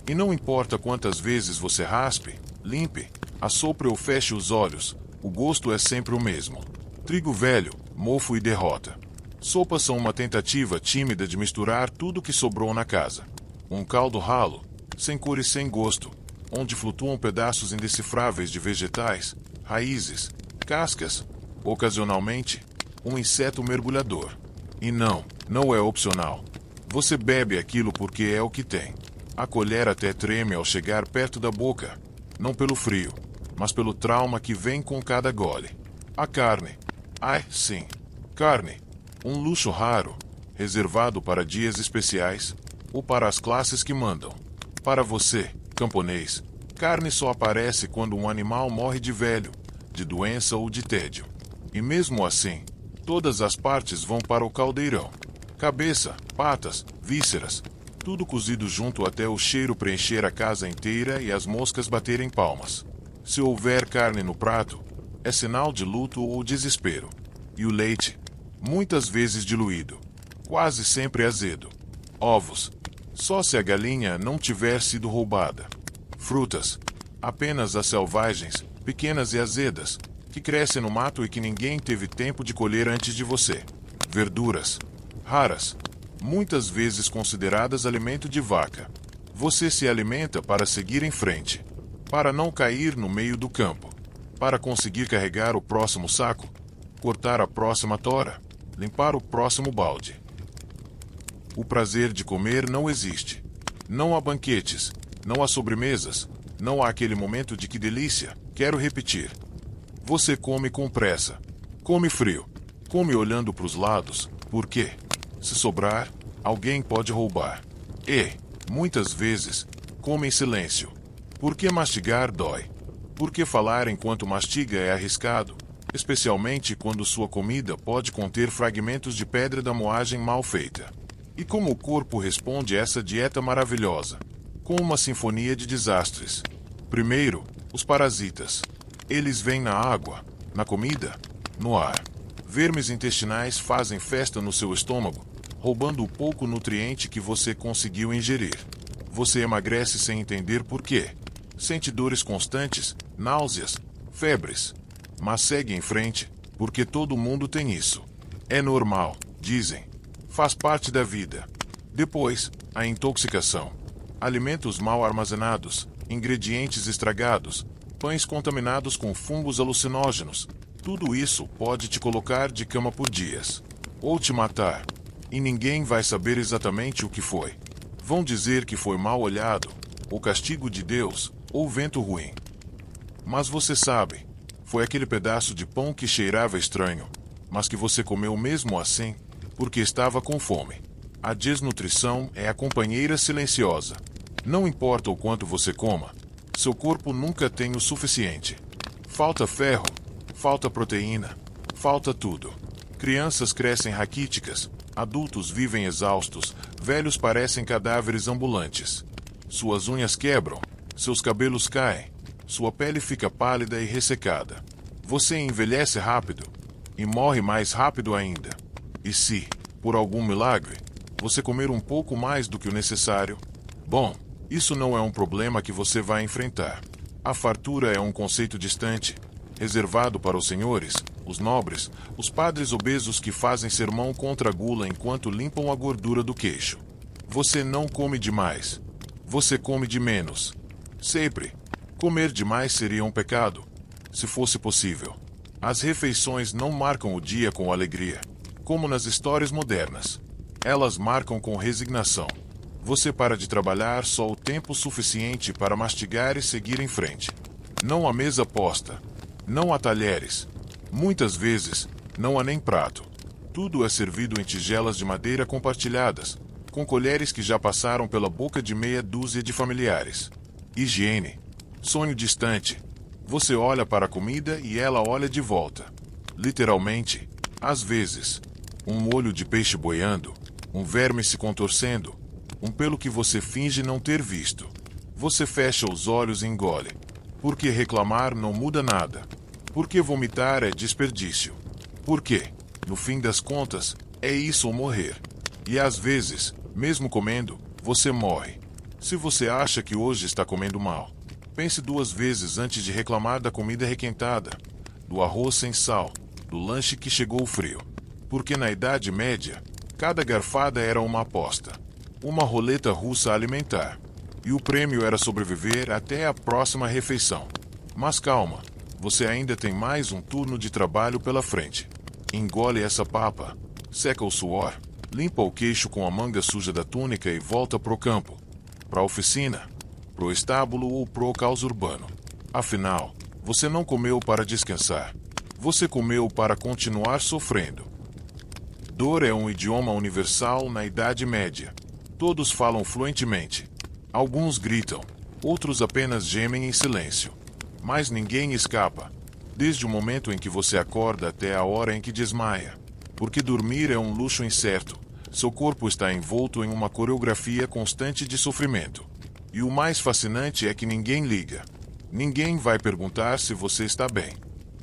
E não importa quantas vezes você raspe, limpe, assopre ou feche os olhos, o gosto é sempre o mesmo. Trigo velho, mofo e derrota. Sopas são uma tentativa tímida de misturar tudo que sobrou na casa. Um caldo ralo, sem cor e sem gosto, onde flutuam pedaços indecifráveis de vegetais, raízes, cascas, ocasionalmente, um inseto mergulhador. E não é opcional. Você bebe aquilo porque é o que tem. A colher até treme ao chegar perto da boca, não pelo frio, mas pelo trauma que vem com cada gole. A carne. Ai, sim, carne. Um luxo raro, reservado para dias especiais, ou para as classes que mandam. Para você, camponês, carne só aparece quando um animal morre de velho, de doença ou de tédio. E mesmo assim, todas as partes vão para o caldeirão. Cabeça, patas, vísceras, tudo cozido junto até o cheiro preencher a casa inteira e as moscas baterem palmas. Se houver carne no prato, é sinal de luto ou desespero. E o leite, muitas vezes diluído, quase sempre azedo. Ovos, só se a galinha não tiver sido roubada. Frutas, apenas as selvagens, pequenas e azedas, que crescem no mato e que ninguém teve tempo de colher antes de você. Verduras, raras, muitas vezes consideradas alimento de vaca. Você se alimenta para seguir em frente, para não cair no meio do campo, para conseguir carregar o próximo saco, cortar a próxima tora, limpar o próximo balde. O prazer de comer não existe. Não há banquetes, não há sobremesas, não há aquele momento de que delícia, quero repetir. Você come com pressa, come frio, come olhando para os lados, por quê? Se sobrar, alguém pode roubar. E, muitas vezes, come em silêncio. Porque mastigar dói. Porque falar enquanto mastiga é arriscado, especialmente quando sua comida pode conter fragmentos de pedra da moagem mal feita. E como o corpo responde a essa dieta maravilhosa? Com uma sinfonia de desastres. Primeiro, os parasitas. Eles vêm na água, na comida, no ar. Vermes intestinais fazem festa no seu estômago, roubando o pouco nutriente que você conseguiu ingerir. Você emagrece sem entender por quê. Sente dores constantes, náuseas, febres. Mas segue em frente, porque todo mundo tem isso. É normal, dizem. Faz parte da vida. Depois, a intoxicação. Alimentos mal armazenados, ingredientes estragados, pães contaminados com fungos alucinógenos. Tudo isso pode te colocar de cama por dias. Ou te matar. E ninguém vai saber exatamente o que foi. Vão dizer que foi mal olhado, ou castigo de Deus, ou vento ruim. Mas você sabe, foi aquele pedaço de pão que cheirava estranho, mas que você comeu mesmo assim, porque estava com fome. A desnutrição é a companheira silenciosa. Não importa o quanto você coma, seu corpo nunca tem o suficiente. Falta ferro, falta proteína, falta tudo. Crianças crescem raquíticas, adultos vivem exaustos, velhos parecem cadáveres ambulantes. Suas unhas quebram, seus cabelos caem, sua pele fica pálida e ressecada. Você envelhece rápido e morre mais rápido ainda. E se, por algum milagre, você comer um pouco mais do que o necessário, bom, isso não é um problema que você vai enfrentar. A fartura é um conceito distante, reservado para os senhores, os nobres, os padres obesos que fazem sermão contra a gula enquanto limpam a gordura do queixo. Você não come demais. Você come de menos. Sempre. Comer demais seria um pecado, se fosse possível. As refeições não marcam o dia com alegria, como nas histórias modernas. Elas marcam com resignação. Você para de trabalhar só o tempo suficiente para mastigar e seguir em frente. Não há mesa posta. Não há talheres. Muitas vezes, não há nem prato. Tudo é servido em tigelas de madeira compartilhadas, com colheres que já passaram pela boca de meia dúzia de familiares. Higiene. Sonho distante. Você olha para a comida e ela olha de volta. literalmente, às vezes. Um olho de peixe boiando, um verme se contorcendo, um pelo que você finge não ter visto. Você fecha os olhos e engole. Porque reclamar não muda nada. Porque vomitar é desperdício. Porque, no fim das contas, é isso ou morrer. E às vezes, mesmo comendo, você morre. Se você acha que hoje está comendo mal, pense 2 vezes antes de reclamar da comida requentada, do arroz sem sal, do lanche que chegou frio. Porque na Idade Média, cada garfada era uma aposta, uma roleta russa alimentar, e o prêmio era sobreviver até a próxima refeição. Mas calma, você ainda tem mais um turno de trabalho pela frente. Engole essa papa, seca o suor, limpa o queixo com a manga suja da túnica e volta pro campo, pra oficina, pro estábulo ou pro caos urbano. Afinal, você não comeu para descansar, você comeu para continuar sofrendo. Dor é um idioma universal na Idade Média. Todos falam fluentemente. Alguns gritam, outros apenas gemem em silêncio. Mas ninguém escapa, desde o momento em que você acorda até a hora em que desmaia. Porque dormir é um luxo incerto. Seu corpo está envolto em uma coreografia constante de sofrimento. E o mais fascinante é que ninguém liga. Ninguém vai perguntar se você está bem.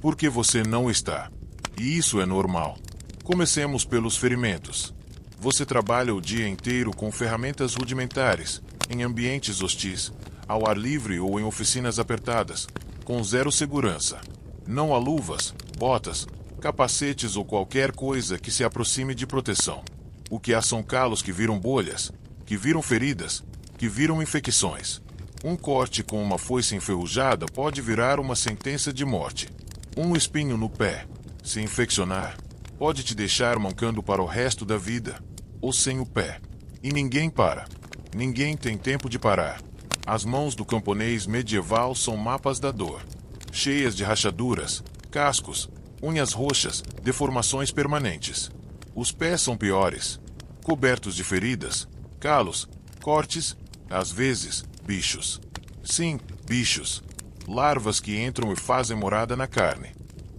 Porque você não está. E isso é normal. Comecemos pelos ferimentos. Você trabalha o dia inteiro com ferramentas rudimentares, em ambientes hostis, ao ar livre ou em oficinas apertadas, com zero segurança. Não há luvas, botas, capacetes ou qualquer coisa que se aproxime de proteção. O que há são calos que viram bolhas, que viram feridas, que viram infecções. Um corte com uma foice enferrujada pode virar uma sentença de morte. Um espinho no pé, se infeccionar, pode te deixar mancando para o resto da vida, ou sem o pé. E ninguém para. Ninguém tem tempo de parar. As mãos do camponês medieval são mapas da dor, cheias de rachaduras, cascos, unhas roxas, deformações permanentes. Os pés são piores, cobertos de feridas, calos, cortes, às vezes, bichos. Sim, bichos. Larvas que entram e fazem morada na carne.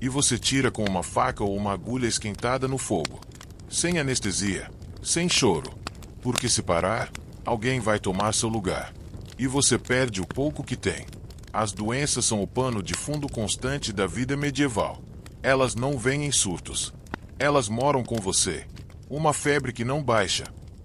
E você tira com uma faca ou uma agulha esquentada no fogo. Sem anestesia, sem choro. Porque se parar, alguém vai tomar seu lugar. E você perde o pouco que tem. As doenças são o pano de fundo constante da vida medieval. Elas não vêm em surtos. Elas moram com você. Uma febre que não baixa.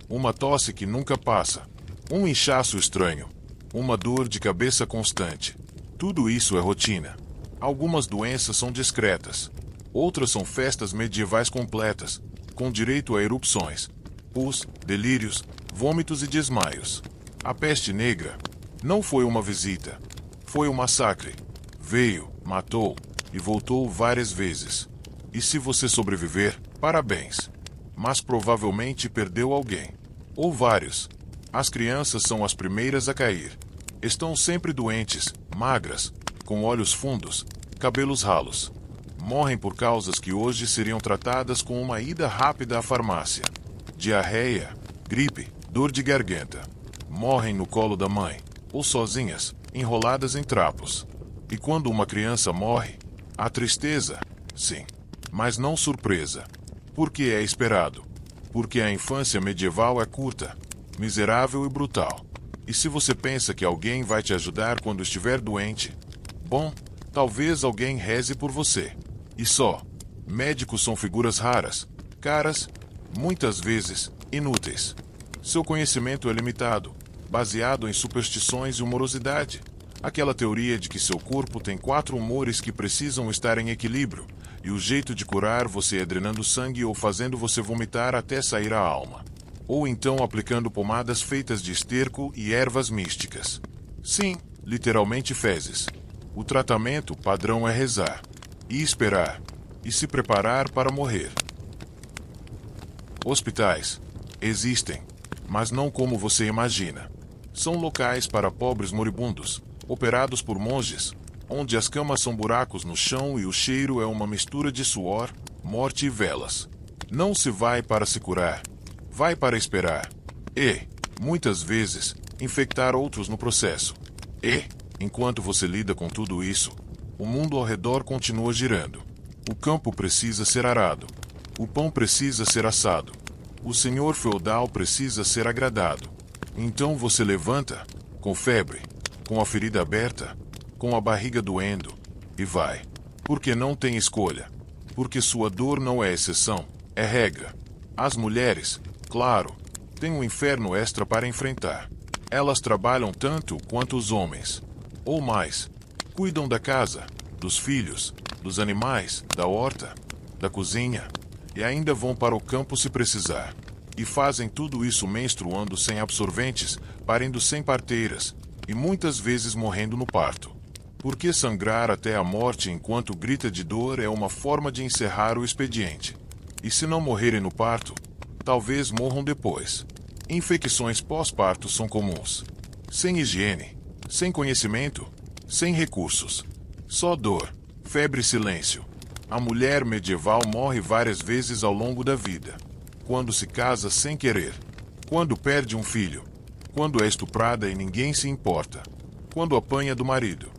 Uma tosse que nunca passa. Um inchaço estranho. Uma dor de cabeça constante. Tudo isso é rotina. Algumas doenças são discretas. Outras são festas medievais completas, com direito a erupções, pus, delírios, vômitos e desmaios. A peste negra não foi uma visita. Foi um massacre. Veio, matou e voltou várias vezes. E se você sobreviver, parabéns. Mas provavelmente perdeu alguém. Ou vários. As crianças são as primeiras a cair. Estão sempre doentes, magras, com olhos fundos, cabelos ralos. Morrem por causas que hoje seriam tratadas com uma ida rápida à farmácia. Diarreia, gripe, dor de garganta. Morrem no colo da mãe, ou sozinhas, enroladas em trapos. E quando uma criança morre, há tristeza, sim, mas não surpresa. Porque é esperado. Porque a infância medieval é curta, miserável e brutal. E se você pensa que alguém vai te ajudar quando estiver doente, bom, talvez alguém reze por você. E só. Médicos são figuras raras, caras, muitas vezes inúteis. Seu conhecimento é limitado, baseado em superstições e humorosidade. Aquela teoria de que seu corpo tem 4 humores que precisam estar em equilíbrio, e o jeito de curar você é drenando sangue ou fazendo você vomitar até sair a alma. Ou então aplicando pomadas feitas de esterco e ervas místicas. Sim, literalmente fezes. O tratamento padrão é rezar, e esperar, e se preparar para morrer. Hospitais existem, mas não como você imagina. São locais para pobres moribundos, operados por monges, onde as camas são buracos no chão e o cheiro é uma mistura de suor, morte e velas. Não se vai para se curar. Vai para esperar. E, muitas vezes, infectar outros no processo. E, enquanto você lida com tudo isso, o mundo ao redor continua girando. O campo precisa ser arado. O pão precisa ser assado. O senhor feudal precisa ser agradado. Então você levanta, com febre, com a ferida aberta, com a barriga doendo, e vai. Porque não tem escolha. Porque sua dor não é exceção, é regra. As mulheres, claro, têm um inferno extra para enfrentar. Elas trabalham tanto quanto os homens, ou mais. Cuidam da casa, dos filhos, dos animais, da horta, da cozinha, e ainda vão para o campo se precisar. E fazem tudo isso menstruando sem absorventes, parindo sem parteiras, e muitas vezes morrendo no parto. Porque sangrar até a morte enquanto grita de dor é uma forma de encerrar o expediente. E se não morrerem no parto, talvez morram depois. Infecções pós-parto são comuns. Sem higiene, sem conhecimento, sem recursos. Só dor, febre e silêncio. A mulher medieval morre várias vezes ao longo da vida. Quando se casa sem querer. Quando perde um filho. Quando é estuprada e ninguém se importa. Quando apanha do marido.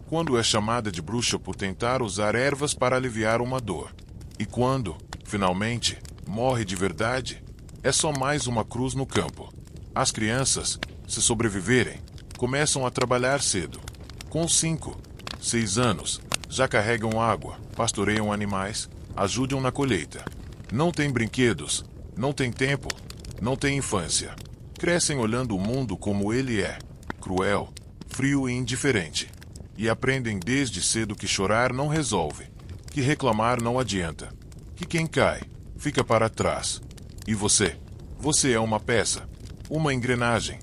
Quando é chamada de bruxa por tentar usar ervas para aliviar uma dor. E quando, finalmente, morre de verdade, é só mais uma cruz no campo. As crianças, se sobreviverem, começam a trabalhar cedo. Com 5, 6 anos, já carregam água, pastoreiam animais, ajudam na colheita. Não têm brinquedos, não têm tempo, não têm infância. Crescem olhando o mundo como ele é, cruel, frio e indiferente. E aprendem desde cedo que chorar não resolve, que reclamar não adianta, que quem cai, fica para trás. E você? Você é uma peça, uma engrenagem,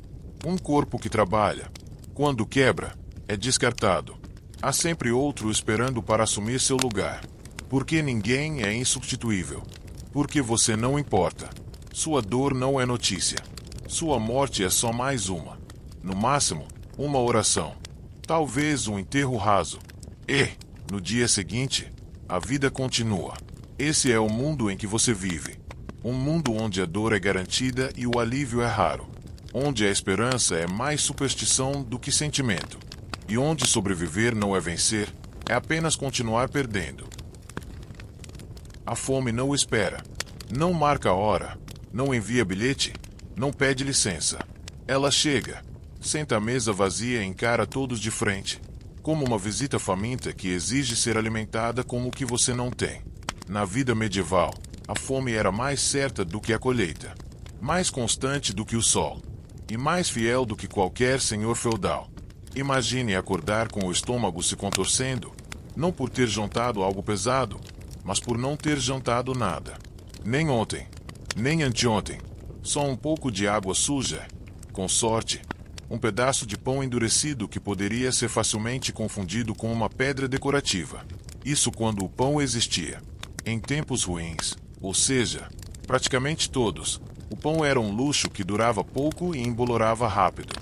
um corpo que trabalha. Quando quebra, é descartado. Há sempre outro esperando para assumir seu lugar. Porque ninguém é insubstituível. Porque você não importa. Sua dor não é notícia. Sua morte é só mais uma. No máximo, uma oração. Talvez um enterro raso. E, no dia seguinte, a vida continua. Esse é o mundo em que você vive. Um mundo onde a dor é garantida e o alívio é raro. Onde a esperança é mais superstição do que sentimento. E onde sobreviver não é vencer, é apenas continuar perdendo. A fome não espera. Não marca a hora. Não envia bilhete. Não pede licença. Ela chega. Senta à mesa vazia e encara todos de frente. Como uma visita faminta que exige ser alimentada com o que você não tem. Na vida medieval, a fome era mais certa do que a colheita. Mais constante do que o sol. E mais fiel do que qualquer senhor feudal. Imagine acordar com o estômago se contorcendo, não por ter jantado algo pesado, mas por não ter jantado nada. Nem ontem, nem anteontem, só um pouco de água suja, com sorte, um pedaço de pão endurecido que poderia ser facilmente confundido com uma pedra decorativa. Isso quando o pão existia. Em tempos ruins, ou seja, praticamente todos, o pão era um luxo que durava pouco e embolorava rápido.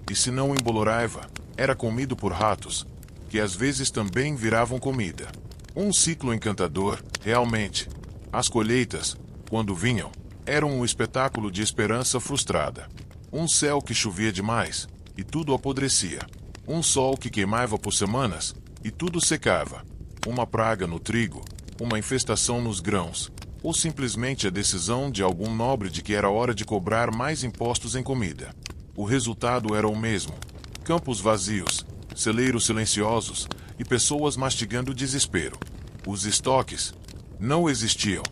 E se não embolorava, era comido por ratos, que às vezes também viravam comida. Um ciclo encantador, realmente. As colheitas, quando vinham, eram um espetáculo de esperança frustrada. Um céu que chovia demais, e tudo apodrecia. Um sol que queimava por semanas, e tudo secava. Uma praga no trigo, uma infestação nos grãos, ou simplesmente a decisão de algum nobre de que era hora de cobrar mais impostos em comida. O resultado era o mesmo. Campos vazios, celeiros silenciosos e pessoas mastigando desespero. Os estoques não existiam.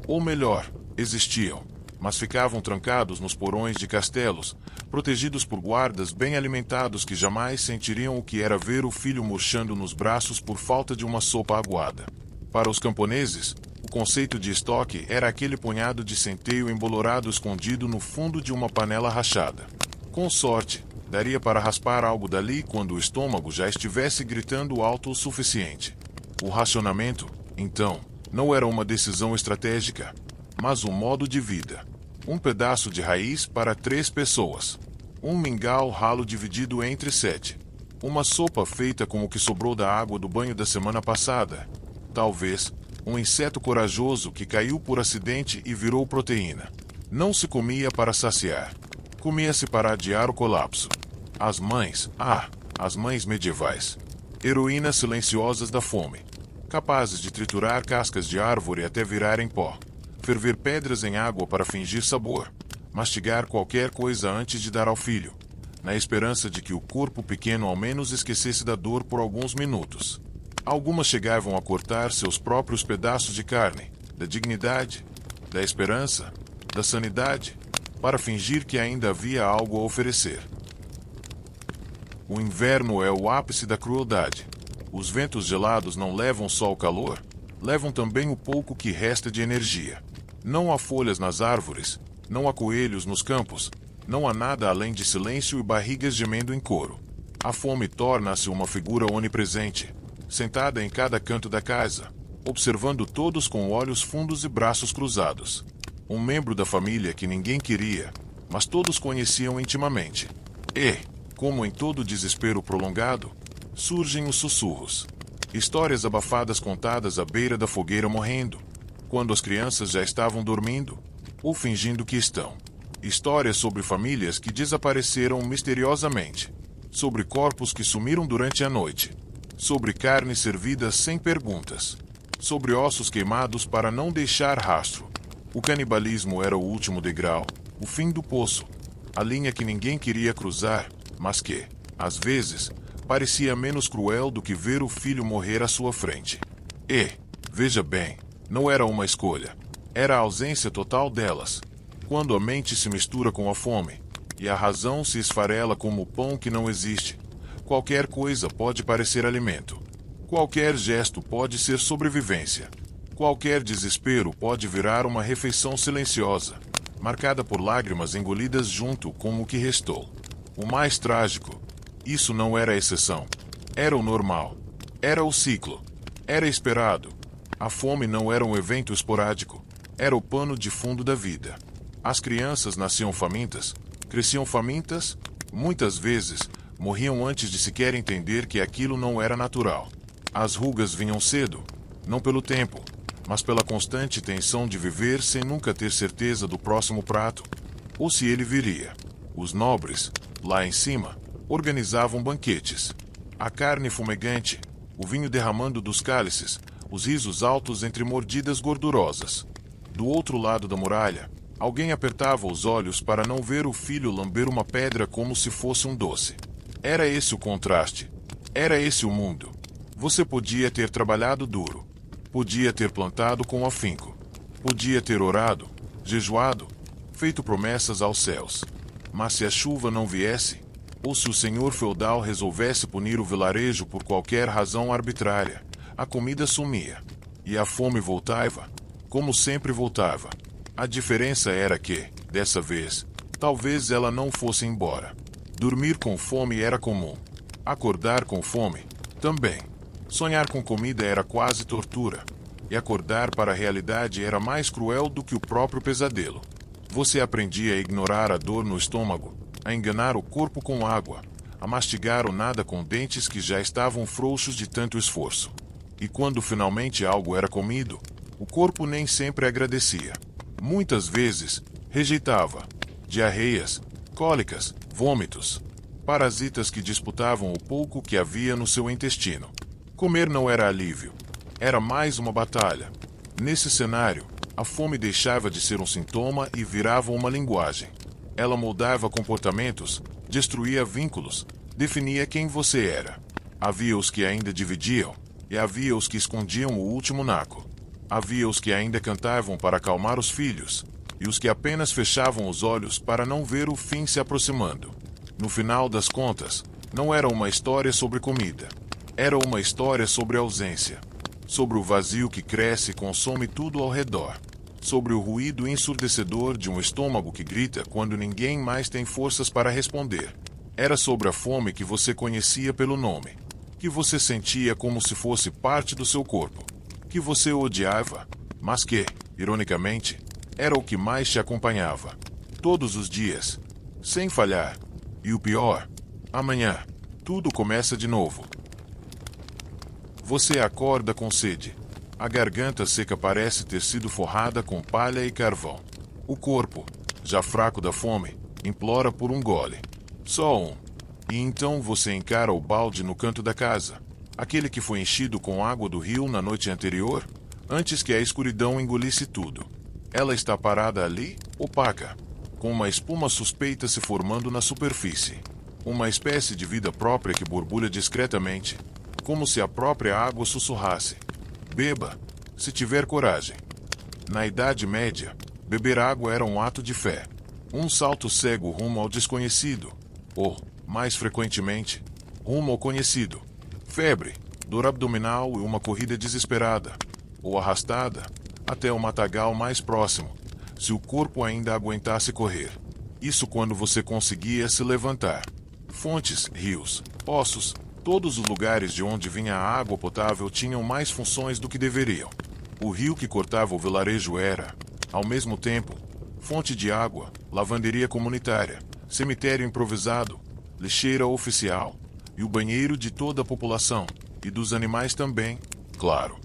Ou melhor, existiam, mas ficavam trancados nos porões de castelos, protegidos por guardas bem alimentados que jamais sentiriam o que era ver o filho murchando nos braços por falta de uma sopa aguada. Para os camponeses, o conceito de estoque era aquele punhado de centeio embolorado escondido no fundo de uma panela rachada. Com sorte, daria para raspar algo dali quando o estômago já estivesse gritando alto o suficiente. O racionamento, então, não era uma decisão estratégica, mas um modo de vida. Um pedaço de raiz para 3 pessoas. Um mingau ralo dividido entre 7. Uma sopa feita com o que sobrou da água do banho da semana passada. Talvez, um inseto corajoso que caiu por acidente e virou proteína. Não se comia para saciar. Comia-se para adiar o colapso. As mães, as mães medievais. Heroínas silenciosas da fome. capazes de triturar cascas de árvore até virarem pó, ferver pedras em água para fingir sabor, mastigar qualquer coisa antes de dar ao filho, na esperança de que o corpo pequeno ao menos esquecesse da dor por alguns minutos. Algumas chegavam a cortar seus próprios pedaços de carne, da dignidade, da esperança, da sanidade, para fingir que ainda havia algo a oferecer. O inverno é o ápice da crueldade. Os ventos gelados não levam só o calor, levam também o pouco que resta de energia. Não há folhas nas árvores, não há coelhos nos campos, não há nada além de silêncio e barrigas gemendo em coro. A fome torna-se uma figura onipresente, sentada em cada canto da casa, observando todos com olhos fundos e braços cruzados. Um membro da família que ninguém queria, mas todos conheciam intimamente. E, como em todo desespero prolongado, surgem os sussurros. Histórias abafadas contadas à beira da fogueira morrendo, quando as crianças já estavam dormindo, ou fingindo que estão. Histórias sobre famílias que desapareceram misteriosamente, sobre corpos que sumiram durante a noite, sobre carne servida sem perguntas, sobre ossos queimados para não deixar rastro. O canibalismo era o último degrau, o fim do poço, a linha que ninguém queria cruzar, mas que, às vezes, parecia menos cruel do que ver o filho morrer à sua frente. E, veja bem, não era uma escolha, era a ausência total delas. Quando a mente se mistura com a fome, e a razão se esfarela como o pão que não existe, qualquer coisa pode parecer alimento. Qualquer gesto pode ser sobrevivência. Qualquer desespero pode virar uma refeição silenciosa, marcada por lágrimas engolidas junto com o que restou. O mais trágico, isso não era a exceção. Era o normal. Era o ciclo. Era esperado. A fome não era um evento esporádico. Era o pano de fundo da vida. As crianças nasciam famintas, cresciam famintas, muitas vezes morriam antes de sequer entender que aquilo não era natural. As rugas vinham cedo, não pelo tempo, mas pela constante tensão de viver sem nunca ter certeza do próximo prato, ou se ele viria. Os nobres, lá em cima, organizavam banquetes. A carne fumegante, o vinho derramando dos cálices, os risos altos entre mordidas gordurosas. Do outro lado da muralha, alguém apertava os olhos para não ver o filho lamber uma pedra como se fosse um doce. Era esse o contraste. Era esse o mundo. Você podia ter trabalhado duro. Podia ter plantado com afinco. Podia ter orado, jejuado, feito promessas aos céus. Mas se a chuva não viesse, ou se o senhor feudal resolvesse punir o vilarejo por qualquer razão arbitrária, a comida sumia. E a fome voltava, como sempre voltava. A diferença era que, dessa vez, talvez ela não fosse embora. Dormir com fome era comum. Acordar com fome, também. Sonhar com comida era quase tortura. E acordar para a realidade era mais cruel do que o próprio pesadelo. Você aprendia a ignorar a dor no estômago, a enganar o corpo com água, a mastigar o nada com dentes que já estavam frouxos de tanto esforço. E quando finalmente algo era comido, o corpo nem sempre agradecia. Muitas vezes, rejeitava. Diarreias, cólicas, vômitos. Parasitas que disputavam o pouco que havia no seu intestino. Comer não era alívio. Era mais uma batalha. Nesse cenário, a fome deixava de ser um sintoma e virava uma linguagem. Ela moldava comportamentos, destruía vínculos, definia quem você era. Havia os que ainda dividiam, e havia os que escondiam o último naco. Havia os que ainda cantavam para acalmar os filhos, e os que apenas fechavam os olhos para não ver o fim se aproximando. No final das contas, não era uma história sobre comida. Era uma história sobre ausência. Sobre o vazio que cresce e consome tudo ao redor. Sobre o ruído ensurdecedor de um estômago que grita quando ninguém mais tem forças para responder. Era sobre a fome que você conhecia pelo nome, que você sentia como se fosse parte do seu corpo, que você odiava, mas que, ironicamente, era o que mais te acompanhava. Todos os dias, sem falhar. E o pior, amanhã, tudo começa de novo. Você acorda com sede. A garganta seca parece ter sido forrada com palha e carvão. O corpo, já fraco da fome, implora por um gole. Só um. E então você encara o balde no canto da casa. Aquele que foi enchido com água do rio na noite anterior, antes que a escuridão engolisse tudo. Ela está parada ali, opaca, com uma espuma suspeita se formando na superfície. Uma espécie de vida própria que borbulha discretamente, como se a própria água sussurrasse: beba, se tiver coragem. Na Idade Média, beber água era um ato de fé. Um salto cego rumo ao desconhecido, ou, mais frequentemente, rumo ao conhecido. Febre, dor abdominal e uma corrida desesperada, ou arrastada, até o matagal mais próximo, se o corpo ainda aguentasse correr. Isso quando você conseguia se levantar. Fontes, rios, poços, todos os lugares de onde vinha a água potável tinham mais funções do que deveriam. O rio que cortava o vilarejo era, ao mesmo tempo, fonte de água, lavanderia comunitária, cemitério improvisado, lixeira oficial, e o banheiro de toda a população, e dos animais também, claro.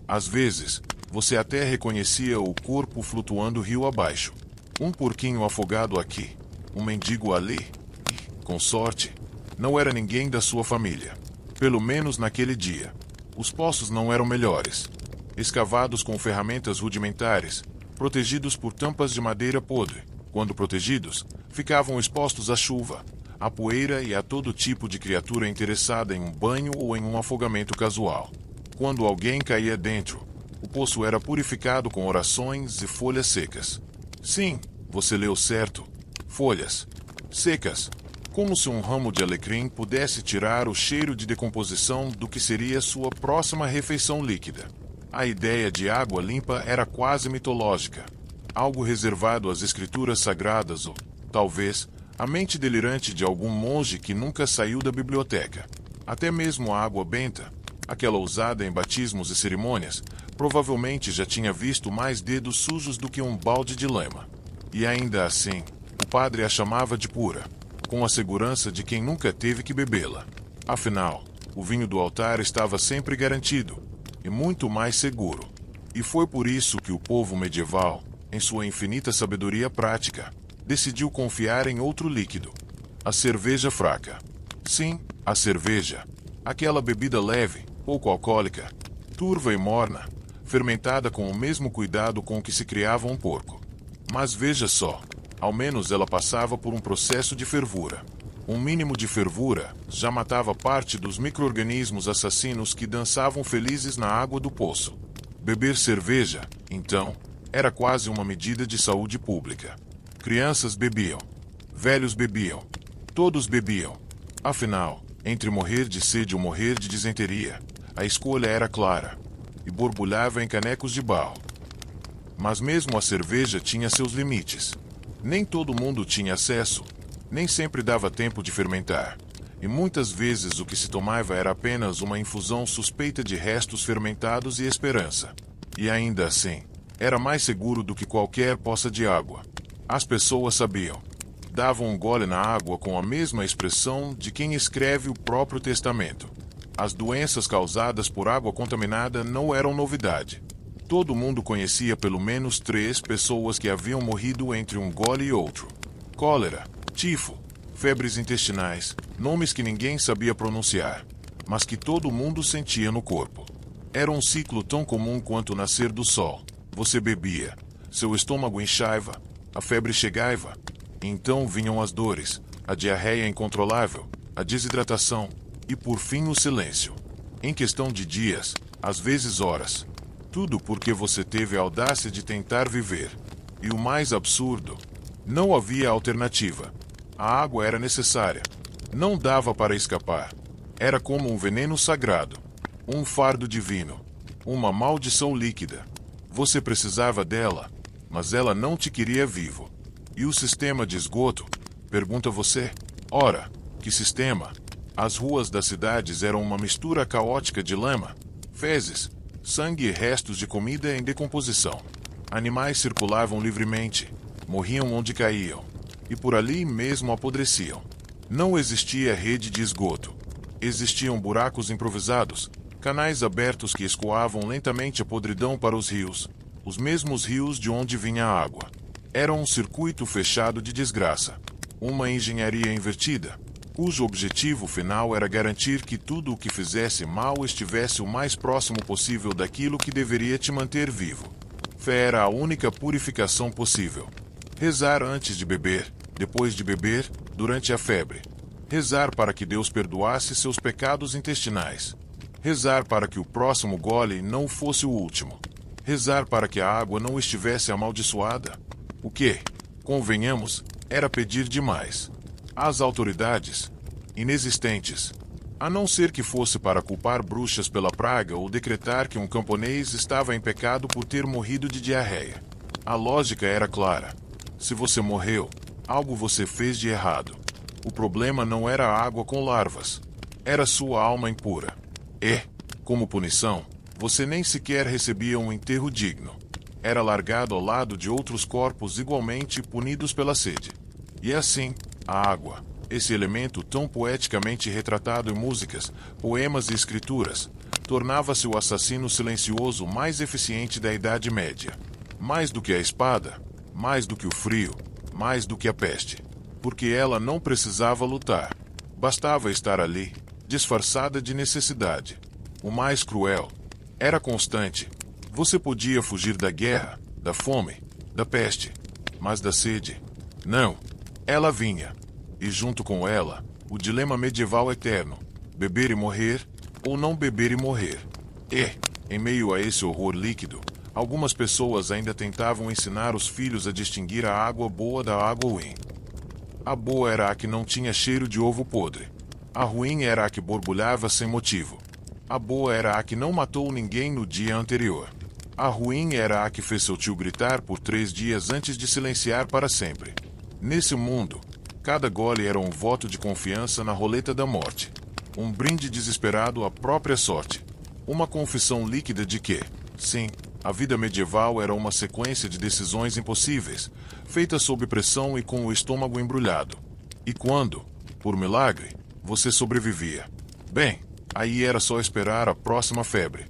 Às vezes, você até reconhecia o corpo flutuando rio abaixo. Um porquinho afogado aqui, um mendigo ali, e, com sorte, não era ninguém da sua família. Pelo menos naquele dia. Os poços não eram melhores. Escavados com ferramentas rudimentares, protegidos por tampas de madeira podre. Quando protegidos, ficavam expostos à chuva, à poeira e a todo tipo de criatura interessada em um banho ou em um afogamento casual. Quando alguém caía dentro, o poço era purificado com orações e folhas secas. Sim, você leu certo. Folhas secas. Como se um ramo de alecrim pudesse tirar o cheiro de decomposição do que seria sua próxima refeição líquida. A ideia de água limpa era quase mitológica. Algo reservado às escrituras sagradas ou, talvez, a mente delirante de algum monge que nunca saiu da biblioteca. Até mesmo a água benta, aquela usada em batismos e cerimônias, provavelmente já tinha visto mais dedos sujos do que um balde de lama. E ainda assim, o padre a chamava de pura, com a segurança de quem nunca teve que bebê-la. Afinal, o vinho do altar estava sempre garantido, e muito mais seguro. E foi por isso que o povo medieval, em sua infinita sabedoria prática, decidiu confiar em outro líquido: a cerveja fraca. Sim, a cerveja. Aquela bebida leve, pouco alcoólica, turva e morna, fermentada com o mesmo cuidado com que se criava um porco. Mas veja só, ao menos ela passava por um processo de fervura. Um mínimo de fervura já matava parte dos micro-organismos assassinos que dançavam felizes na água do poço. Beber cerveja, então, era quase uma medida de saúde pública. Crianças bebiam, velhos bebiam, todos bebiam. Afinal, entre morrer de sede ou morrer de disenteria, a escolha era clara, e borbulhava em canecos de barro. Mas mesmo a cerveja tinha seus limites. Nem todo mundo tinha acesso, nem sempre dava tempo de fermentar, e muitas vezes o que se tomava era apenas uma infusão suspeita de restos fermentados e esperança. E ainda assim, era mais seguro do que qualquer poça de água. As pessoas sabiam. Davam um gole na água com a mesma expressão de quem escreve o próprio testamento. As doenças causadas por água contaminada não eram novidade. Todo mundo conhecia pelo menos 3 pessoas que haviam morrido entre um gole e outro. Cólera, tifo, febres intestinais, nomes que ninguém sabia pronunciar, mas que todo mundo sentia no corpo. Era um ciclo tão comum quanto o nascer do sol. Você bebia, seu estômago inchava, a febre chegava, e então vinham as dores, a diarreia incontrolável, a desidratação e, por fim, o silêncio. Em questão de dias, às vezes horas. Tudo porque você teve a audácia de tentar viver. E o mais absurdo, não havia alternativa. A água era necessária. Não dava para escapar. Era como um veneno sagrado, um fardo divino, uma maldição líquida. Você precisava dela, mas ela não te queria vivo. E o sistema de esgoto? Pergunta você. Ora, que sistema? As ruas das cidades eram uma mistura caótica de lama, fezes, sangue e restos de comida em decomposição. Animais circulavam livremente, morriam onde caíam, e por ali mesmo apodreciam. Não existia rede de esgoto. Existiam buracos improvisados, canais abertos que escoavam lentamente a podridão para os rios, os mesmos rios de onde vinha a água. Era um circuito fechado de desgraça, uma engenharia invertida, cujo objetivo final era garantir que tudo o que fizesse mal estivesse o mais próximo possível daquilo que deveria te manter vivo. Fé era a única purificação possível. Rezar antes de beber, depois de beber, durante a febre. Rezar para que Deus perdoasse seus pecados intestinais. Rezar para que o próximo gole não fosse o último. Rezar para que a água não estivesse amaldiçoada. O que, convenhamos, era pedir demais. As autoridades, inexistentes, a não ser que fosse para culpar bruxas pela praga ou decretar que um camponês estava em pecado por ter morrido de diarreia. A lógica era clara. Se você morreu, algo você fez de errado. O problema não era a água com larvas. Era sua alma impura. E, como punição, você nem sequer recebia um enterro digno. Era largado ao lado de outros corpos igualmente punidos pela sede. E assim, a água, esse elemento tão poeticamente retratado em músicas, poemas e escrituras, tornava-se o assassino silencioso mais eficiente da Idade Média. Mais do que a espada, mais do que o frio, mais do que a peste. Porque ela não precisava lutar. Bastava estar ali, disfarçada de necessidade. O mais cruel era constante. Você podia fugir da guerra, da fome, da peste, mas da sede, não. Ela vinha. E junto com ela, o dilema medieval eterno: beber e morrer, ou não beber e morrer. E, em meio a esse horror líquido, algumas pessoas ainda tentavam ensinar os filhos a distinguir a água boa da água ruim. A boa era a que não tinha cheiro de ovo podre. A ruim era a que borbulhava sem motivo. A boa era a que não matou ninguém no dia anterior. A ruim era a que fez seu tio gritar por 3 dias antes de silenciar para sempre. Nesse mundo, cada gole era um voto de confiança na roleta da morte. Um brinde desesperado à própria sorte. Uma confissão líquida de que, sim, a vida medieval era uma sequência de decisões impossíveis, feitas sob pressão e com o estômago embrulhado. E quando, por milagre, você sobrevivia, bem, aí era só esperar a próxima febre.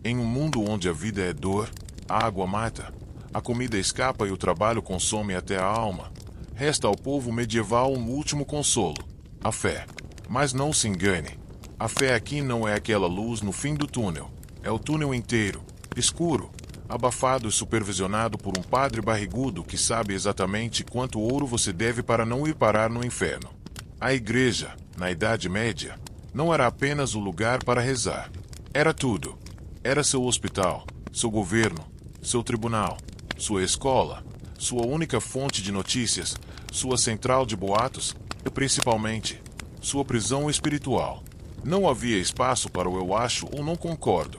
Em um mundo onde a vida é dor, a água mata, a comida escapa e o trabalho consome até a alma, resta ao povo medieval um último consolo: a fé. Mas não se engane, a fé aqui não é aquela luz no fim do túnel, é o túnel inteiro, escuro, abafado e supervisionado por um padre barrigudo que sabe exatamente quanto ouro você deve para não ir parar no inferno. A igreja, na Idade Média, não era apenas o lugar para rezar. Era tudo. Era seu hospital, seu governo, seu tribunal, sua escola, sua única fonte de notícias, sua central de boatos e, principalmente, sua prisão espiritual. Não havia espaço para o eu acho ou não concordo.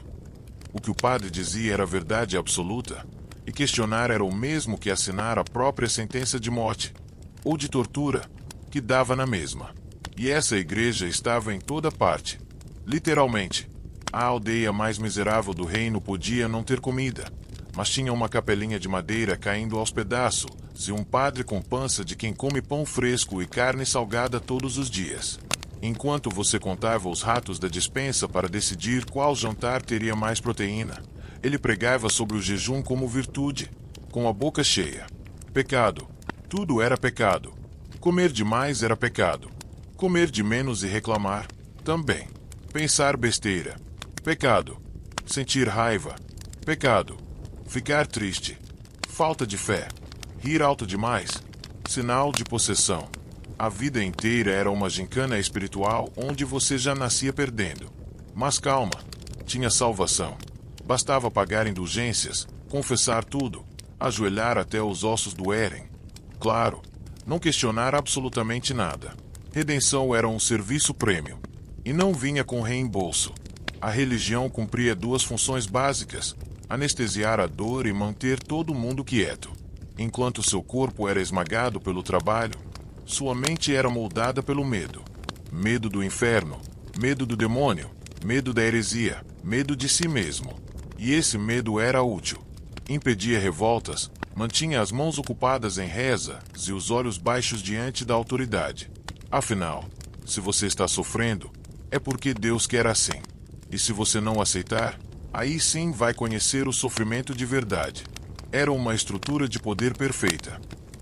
O que o padre dizia era verdade absoluta, e questionar era o mesmo que assinar a própria sentença de morte, ou de tortura, que dava na mesma. E essa igreja estava em toda parte. Literalmente. A aldeia mais miserável do reino podia não ter comida, mas tinha uma capelinha de madeira caindo aos pedaços, e um padre com pança de quem come pão fresco e carne salgada todos os dias. Enquanto você contava os ratos da despensa para decidir qual jantar teria mais proteína, ele pregava sobre o jejum como virtude, com a boca cheia. Pecado. Tudo era pecado. Comer demais era pecado. Comer de menos e reclamar, também. Pensar besteira. Pecado. Sentir raiva. Pecado. Ficar triste. Falta de fé. Rir alto demais. Sinal de possessão. A vida inteira era uma gincana espiritual onde você já nascia perdendo. Mas calma. Tinha salvação. Bastava pagar indulgências, confessar tudo, ajoelhar até os ossos doerem. Claro, não questionar absolutamente nada. Redenção era um serviço prêmio. E não vinha com reembolso. A religião cumpria 2 funções básicas: anestesiar a dor e manter todo mundo quieto. Enquanto seu corpo era esmagado pelo trabalho, sua mente era moldada pelo medo. Medo do inferno, medo do demônio, medo da heresia, medo de si mesmo. E esse medo era útil. Impedia revoltas, mantinha as mãos ocupadas em reza e os olhos baixos diante da autoridade. Afinal, se você está sofrendo, é porque Deus quer assim. E se você não aceitar, aí sim vai conhecer o sofrimento de verdade. Era uma estrutura de poder perfeita.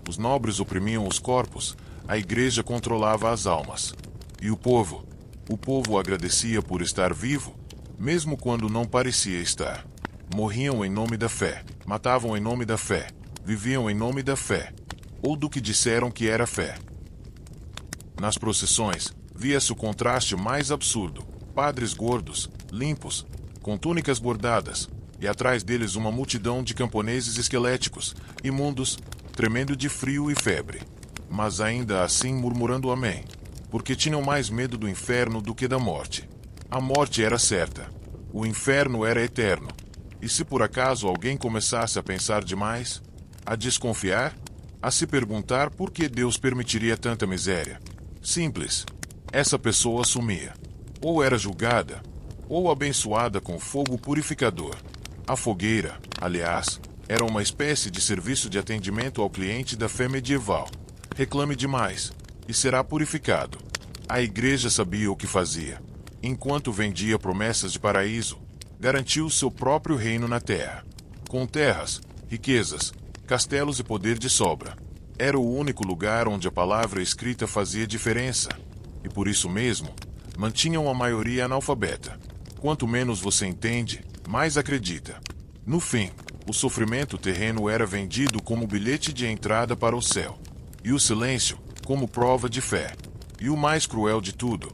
Os nobres oprimiam os corpos, A igreja controlava as almas. E o povo? O povo agradecia por estar vivo, mesmo quando não parecia estar. Morriam em nome da fé, matavam em nome da fé, viviam em nome da fé, ou do que disseram que era fé. Nas procissões, via-se o contraste mais absurdo: padres gordos, limpos, com túnicas bordadas, e atrás deles uma multidão de camponeses esqueléticos, imundos, tremendo de frio e febre, mas ainda assim murmurando amém, porque tinham mais medo do inferno do que da morte. A morte era certa, o inferno era eterno, e se por acaso alguém começasse a pensar demais, a desconfiar, a se perguntar por que Deus permitiria tanta miséria, simples, essa pessoa sumia, ou era julgada, ou abençoada com fogo purificador. A fogueira, aliás, era uma espécie de serviço de atendimento ao cliente da fé medieval. Reclame demais, e será purificado. A igreja sabia o que fazia. Enquanto vendia promessas de paraíso, garantiu seu próprio reino na terra, com terras, riquezas, castelos e poder de sobra. Era o único lugar onde a palavra escrita fazia diferença, e por isso mesmo, mantinham a maioria analfabeta. Quanto menos você entende, mais acredita. No fim, o sofrimento terreno era vendido como bilhete de entrada para o céu, e o silêncio como prova de fé. E o mais cruel de tudo,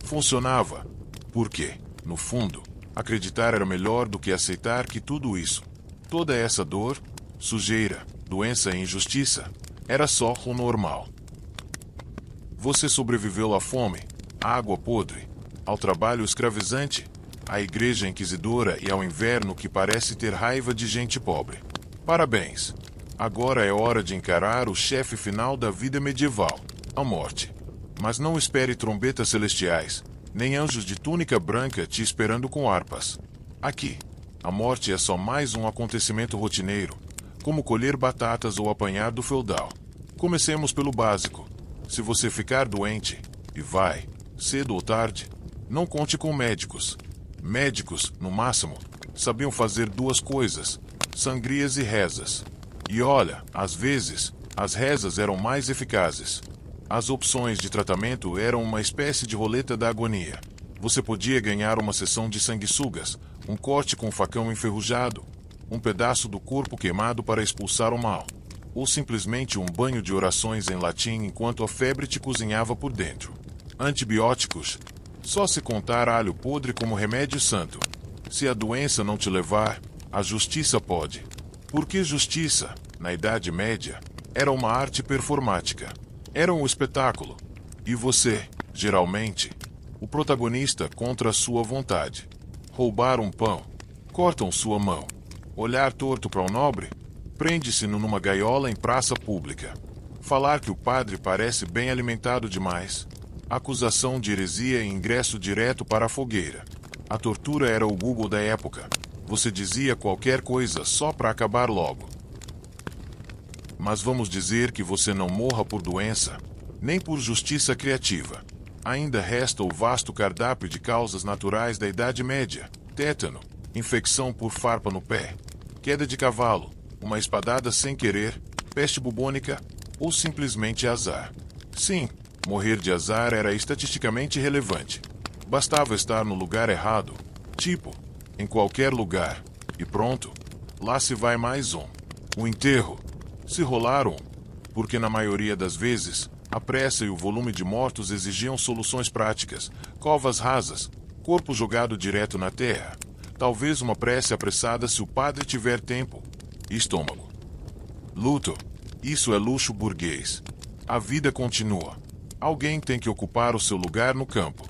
funcionava, porque, no fundo, acreditar era melhor do que aceitar que tudo isso, toda essa dor, sujeira, doença e injustiça, era só o normal. Você sobreviveu à fome, à água podre, ao trabalho escravizante, à igreja inquisidora e ao inverno que parece ter raiva de gente pobre. Parabéns! Agora é hora de encarar o chefe final da vida medieval, a morte. Mas não espere trombetas celestiais, nem anjos de túnica branca te esperando com harpas. Aqui, a morte é só mais um acontecimento rotineiro, como colher batatas ou apanhar do feudal. Comecemos pelo básico. Se você ficar doente, e vai, cedo ou tarde, não conte com médicos. Médicos, no máximo, sabiam fazer duas coisas: sangrias e rezas. E olha, às vezes, as rezas eram mais eficazes. As opções de tratamento eram uma espécie de roleta da agonia. Você podia ganhar uma sessão de sanguessugas, um corte com um facão enferrujado, um pedaço do corpo queimado para expulsar o mal, ou simplesmente um banho de orações em latim enquanto a febre te cozinhava por dentro. Antibióticos. Só se contar alho podre como remédio santo. Se a doença não te levar, a justiça pode. Porque justiça, na Idade Média, era uma arte performática. Era um espetáculo. E você, geralmente, o protagonista contra a sua vontade. Roubar um pão, cortam sua mão. Olhar torto para um nobre, prende-se numa gaiola em praça pública. Falar que o padre parece bem alimentado demais. Acusação de heresia e ingresso direto para a fogueira. A tortura era o Google da época. Você dizia qualquer coisa só para acabar logo. Mas vamos dizer que você não morra por doença, nem por justiça criativa. Ainda resta o vasto cardápio de causas naturais da Idade Média: tétano, infecção por farpa no pé, queda de cavalo, uma espadada sem querer, peste bubônica ou simplesmente azar. Sim, morrer de azar era estatisticamente relevante. Bastava estar no lugar errado, tipo, em qualquer lugar, e pronto, lá se vai mais um. O enterro. Se rolar um, porque na maioria das vezes, a pressa e o volume de mortos exigiam soluções práticas: covas rasas, corpo jogado direto na terra, talvez uma prece apressada se o padre tiver tempo, estômago. Luto. Isso é luxo burguês. A vida continua. Alguém tem que ocupar o seu lugar no campo.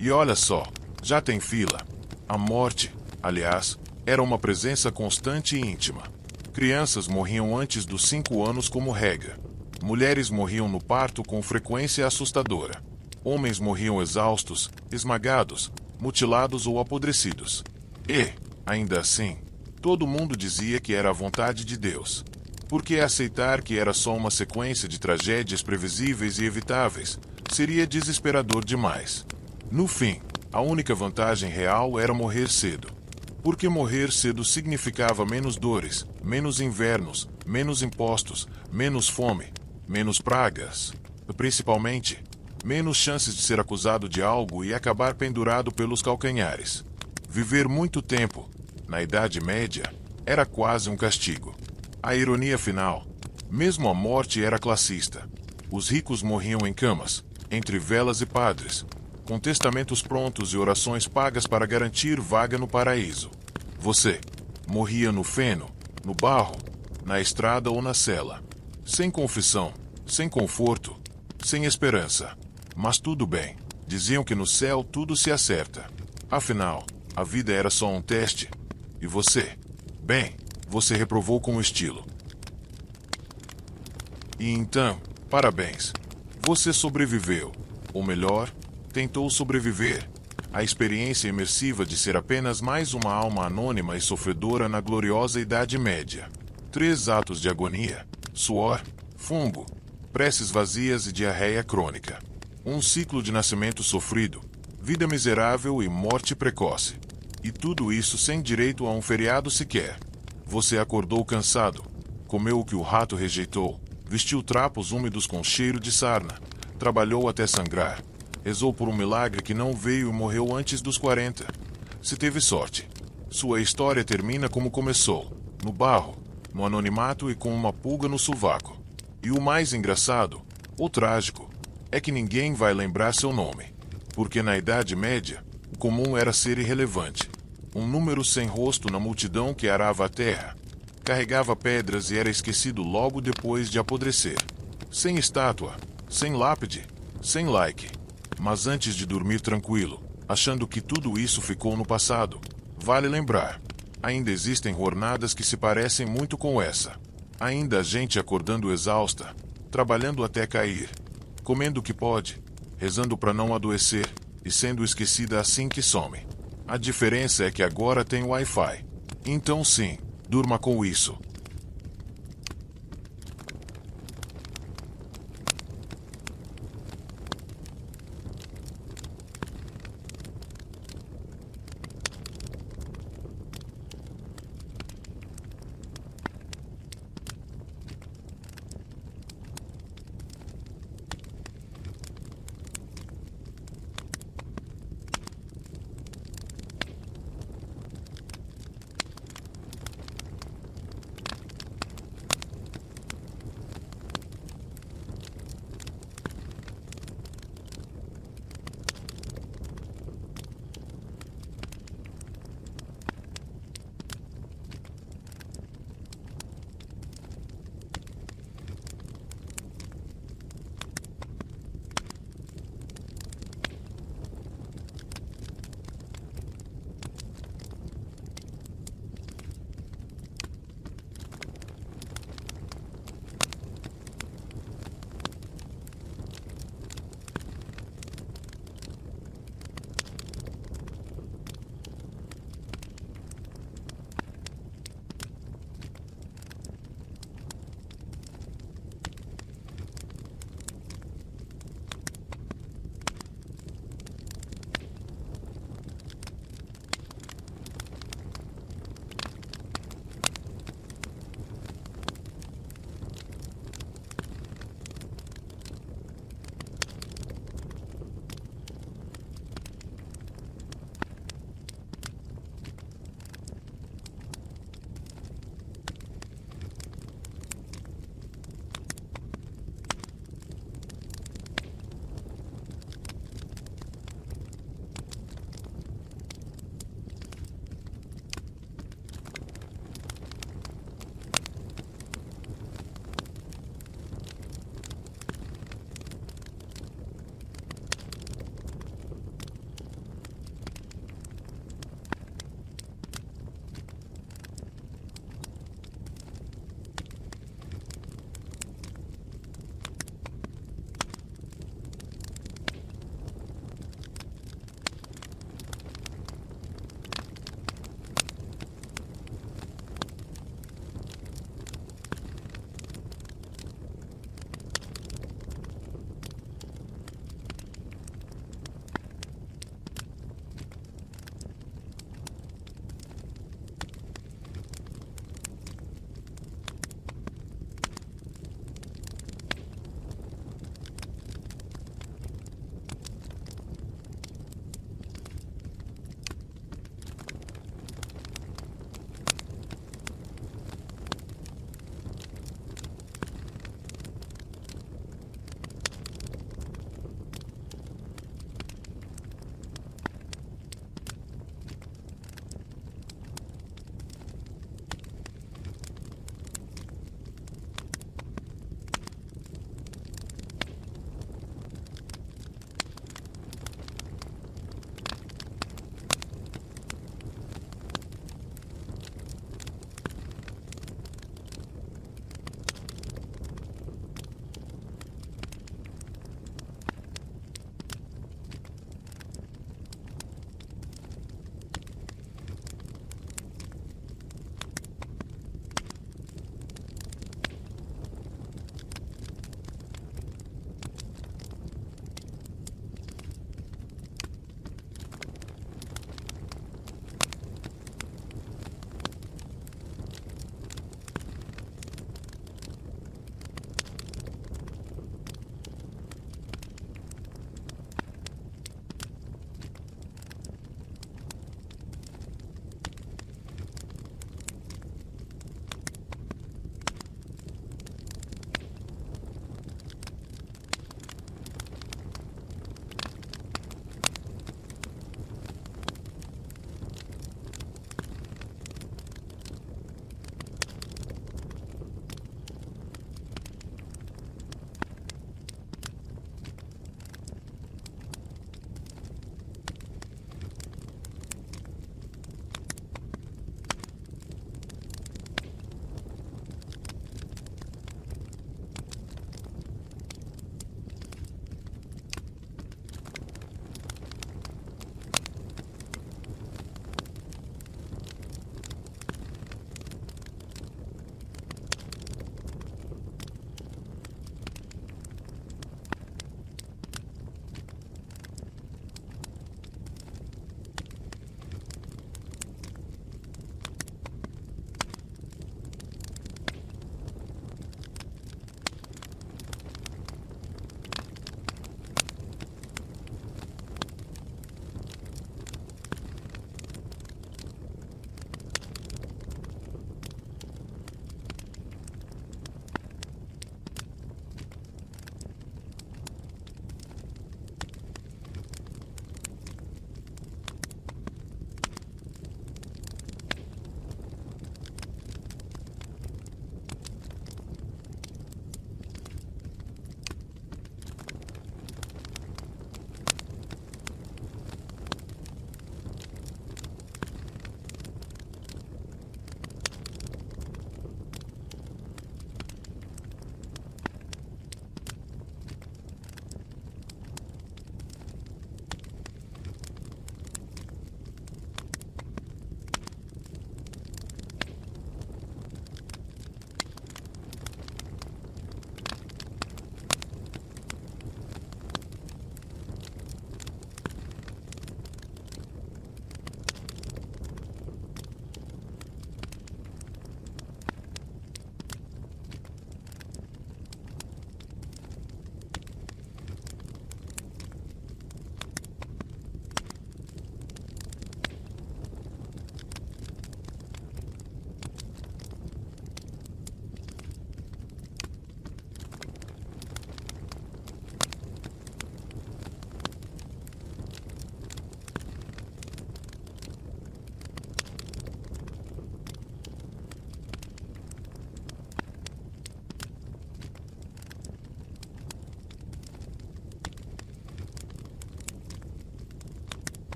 E olha só, já tem fila. A morte, aliás, era uma presença constante e íntima. Crianças morriam antes dos 5 anos como regra. Mulheres morriam no parto com frequência assustadora. Homens morriam exaustos, esmagados, mutilados ou apodrecidos. E, ainda assim, todo mundo dizia que era a vontade de Deus. Porque aceitar que era só uma sequência de tragédias previsíveis e evitáveis seria desesperador demais. No fim, a única vantagem real era morrer cedo. Porque morrer cedo significava menos dores, menos invernos, menos impostos, menos fome, menos pragas. Principalmente, menos chances de ser acusado de algo e acabar pendurado pelos calcanhares. Viver muito tempo, na Idade Média, era quase um castigo. A ironia final: mesmo a morte era classista. Os ricos morriam em camas, entre velas e padres, com testamentos prontos e orações pagas para garantir vaga no paraíso. Você morria no feno, no barro, na estrada ou na cela. Sem confissão, sem conforto, sem esperança. Mas tudo bem. Diziam que no céu tudo se acerta. Afinal, a vida era só um teste. E você? Bem, você reprovou com estilo. E então, parabéns. Você sobreviveu. Ou melhor, tentou sobreviver. A experiência imersiva de ser apenas mais uma alma anônima e sofredora na gloriosa Idade Média. 3 atos de agonia, suor, fungo, preces vazias e diarreia crônica. Um ciclo de nascimento sofrido, vida miserável e morte precoce. E tudo isso sem direito a um feriado sequer. Você acordou cansado, comeu o que o rato rejeitou, vestiu trapos úmidos com cheiro de sarna, trabalhou até sangrar, rezou por um milagre que não veio e morreu antes dos 40. Se teve sorte, sua história termina como começou, no barro, no anonimato e com uma pulga no sovaco. E o mais engraçado, ou trágico, é que ninguém vai lembrar seu nome, porque na Idade Média, o comum era ser irrelevante. Um número sem rosto na multidão que arava a terra, carregava pedras e era esquecido logo depois de apodrecer. Sem estátua, sem lápide, sem like. Mas antes de dormir tranquilo, achando que tudo isso ficou no passado, vale lembrar, ainda existem jornadas que se parecem muito com essa. Ainda há gente acordando exausta, trabalhando até cair, comendo o que pode, rezando para não adoecer e sendo esquecida assim que some. A diferença é que agora tem Wi-Fi. Então sim, durma com isso.